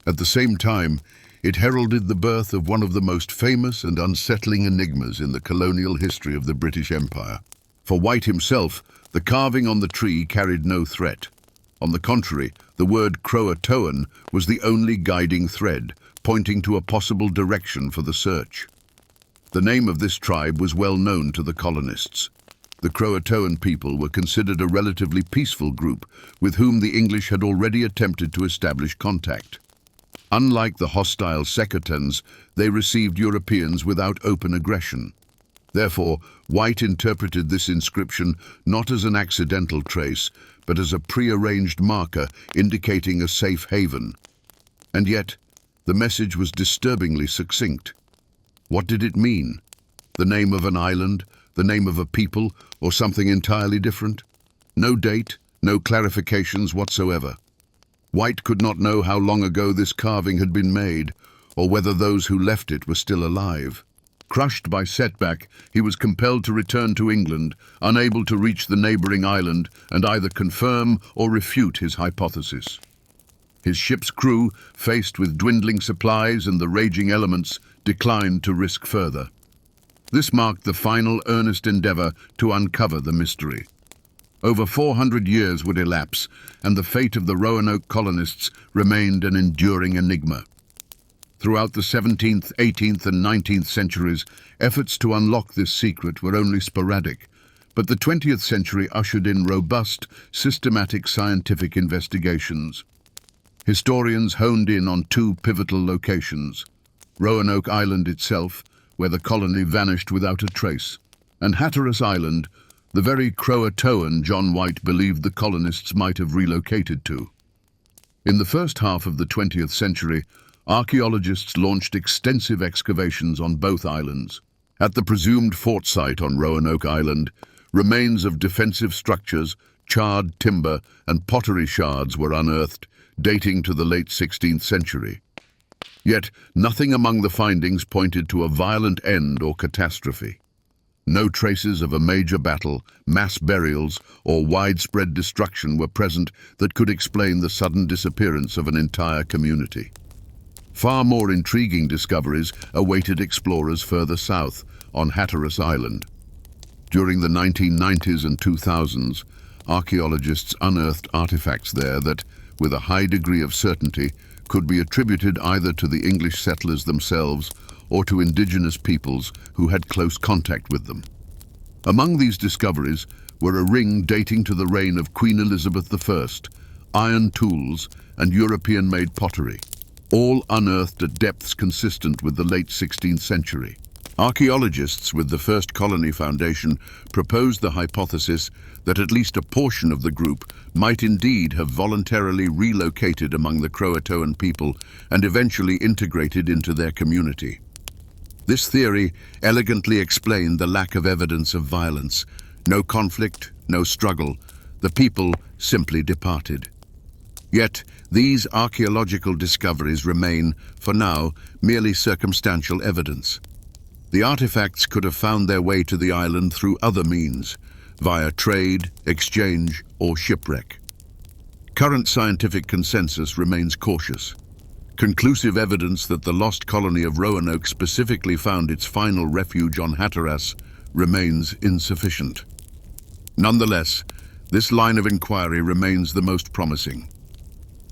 At the same time, it heralded the birth of one of the most famous and unsettling enigmas in the colonial history of the British Empire. For White himself, the carving on the tree carried no threat. On the contrary, the word Croatoan was the only guiding thread, pointing to a possible direction for the search. The name of this tribe was well known to the colonists. The Croatoan people were considered a relatively peaceful group with whom the English had already attempted to establish contact. Unlike the hostile Secotans, they received Europeans without open aggression. Therefore, White interpreted this inscription not as an accidental trace, but as a prearranged marker indicating a safe haven. And yet, the message was disturbingly succinct. What did it mean? The name of an island, the name of a people, or something entirely different? No date, no clarifications whatsoever. White could not know how long ago this carving had been made, or whether those who left it were still alive. Crushed by setback, he was compelled to return to England, unable to reach the neighboring island and either confirm or refute his hypothesis. His ship's crew, faced with dwindling supplies and the raging elements, declined to risk further. This marked the final earnest endeavor to uncover the mystery. Over 400 years would elapse, and the fate of the Roanoke colonists remained an enduring enigma. Throughout the 17th, 18th, and 19th centuries, efforts to unlock this secret were only sporadic, but the 20th century ushered in robust, systematic scientific investigations. Historians honed in on two pivotal locations: Roanoke Island itself, where the colony vanished without a trace, and Hatteras Island, the very Croatoan John White believed the colonists might have relocated to. In the first half of the 20th century, archaeologists launched extensive excavations on both islands. At the presumed fort site on Roanoke Island, remains of defensive structures, charred timber, and pottery shards were unearthed, dating to the late 16th century. Yet, nothing among the findings pointed to a violent end or catastrophe. No traces of a major battle, mass burials, or widespread destruction were present that could explain the sudden disappearance of an entire community. Far more intriguing discoveries awaited explorers further south, on Hatteras Island. During the 1990s and 2000s, archaeologists unearthed artifacts there that, with a high degree of certainty, could be attributed either to the English settlers themselves or to indigenous peoples who had close contact with them. Among these discoveries were a ring dating to the reign of Queen Elizabeth I, iron tools, and European-made pottery, all unearthed at depths consistent with the late 16th century. Archaeologists with the First Colony Foundation proposed the hypothesis that at least a portion of the group might indeed have voluntarily relocated among the Croatoan people and eventually integrated into their community. This theory elegantly explained the lack of evidence of violence. No conflict, no struggle. The people simply departed. Yet, these archaeological discoveries remain, for now, merely circumstantial evidence. The artifacts could have found their way to the island through other means, via trade, exchange, or shipwreck. Current scientific consensus remains cautious. Conclusive evidence that the lost colony of Roanoke specifically found its final refuge on Hatteras remains insufficient. Nonetheless, this line of inquiry remains the most promising.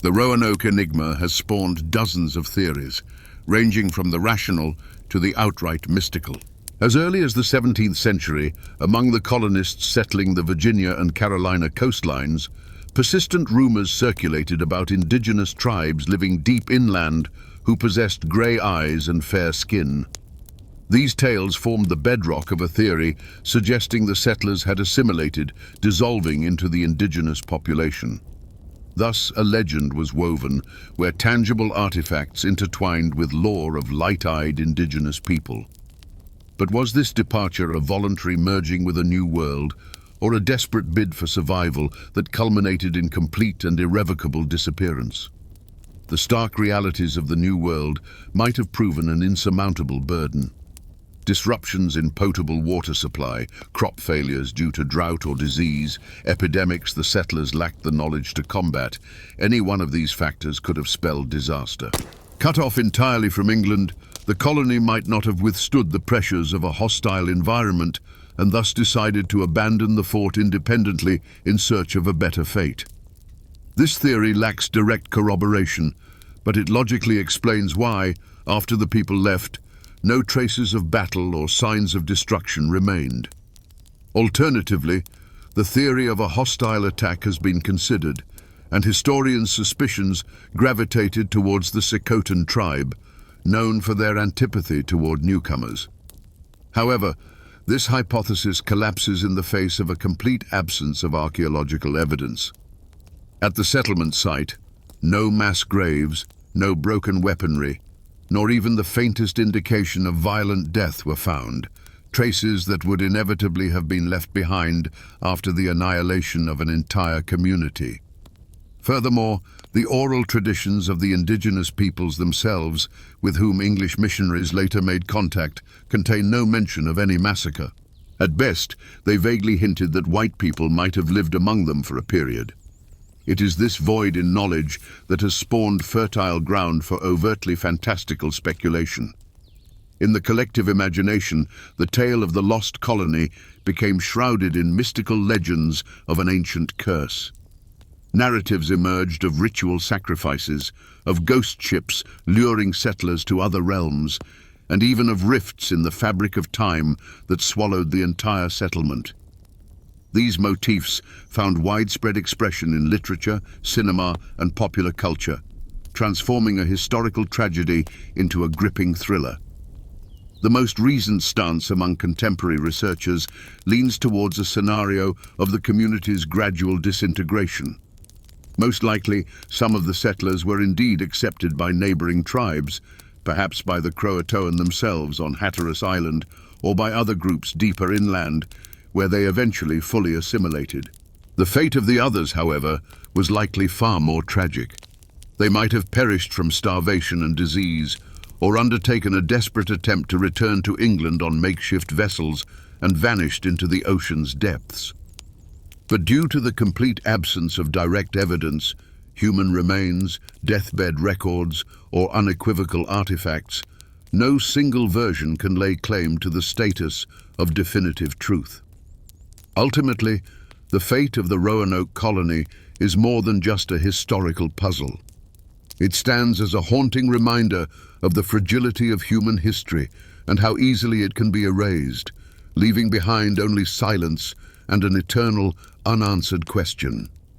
The Roanoke enigma has spawned dozens of theories, ranging from the rational to the outright mystical. As early as the 17th century, among the colonists settling the Virginia and Carolina coastlines, persistent rumors circulated about indigenous tribes living deep inland who possessed grey eyes and fair skin. These tales formed the bedrock of a theory suggesting the settlers had assimilated, dissolving into the indigenous population. Thus, a legend was woven where tangible artifacts intertwined with lore of light-eyed indigenous people. But was this departure a voluntary merging with a new world, or a desperate bid for survival that culminated in complete and irrevocable disappearance? The stark realities of the New World might have proven an insurmountable burden. Disruptions in potable water supply, crop failures due to drought or disease, epidemics the settlers lacked the knowledge to combat. Any one of these factors could have spelled disaster. Cut off entirely from England, the colony might not have withstood the pressures of a hostile environment and thus decided to abandon the fort independently in search of a better fate. This theory lacks direct corroboration, but it logically explains why, after the people left, no traces of battle or signs of destruction remained. Alternatively, the theory of a hostile attack has been considered, and historians' suspicions gravitated towards the Secotan tribe, known for their antipathy toward newcomers. However, this hypothesis collapses in the face of a complete absence of archaeological evidence. At the settlement site, no mass graves, no broken weaponry, nor even the faintest indication of violent death were found, traces that would inevitably have been left behind after the annihilation of an entire community. Furthermore, the oral traditions of the indigenous peoples themselves, with whom English missionaries later made contact, contain no mention of any massacre. At best, they vaguely hinted that white people might have lived among them for a period. It is this void in knowledge that has spawned fertile ground for overtly fantastical speculation. In the collective imagination, the tale of the lost colony became shrouded in mystical legends of an ancient curse. Narratives emerged of ritual sacrifices, of ghost ships luring settlers to other realms, and even of rifts in the fabric of time that swallowed the entire settlement. These motifs found widespread expression in literature, cinema, and popular culture, transforming a historical tragedy into a gripping thriller. The most reasoned stance among contemporary researchers leans towards a scenario of the community's gradual disintegration. Most likely, some of the settlers were indeed accepted by neighboring tribes, perhaps by the Croatoan themselves on Hatteras Island, or by other groups deeper inland, where they eventually fully assimilated. The fate of the others, however, was likely far more tragic. They might have perished from starvation and disease, or undertaken a desperate attempt to return to England on makeshift vessels, and vanished into the ocean's depths. But due to the complete absence of direct evidence, human remains, deathbed records, or unequivocal artifacts, no single version can lay claim to the status of definitive truth. Ultimately, the fate of the Roanoke colony is more than just a historical puzzle. It stands as a haunting reminder of the fragility of human history and how easily it can be erased, leaving behind only silence and an eternal, unanswered question.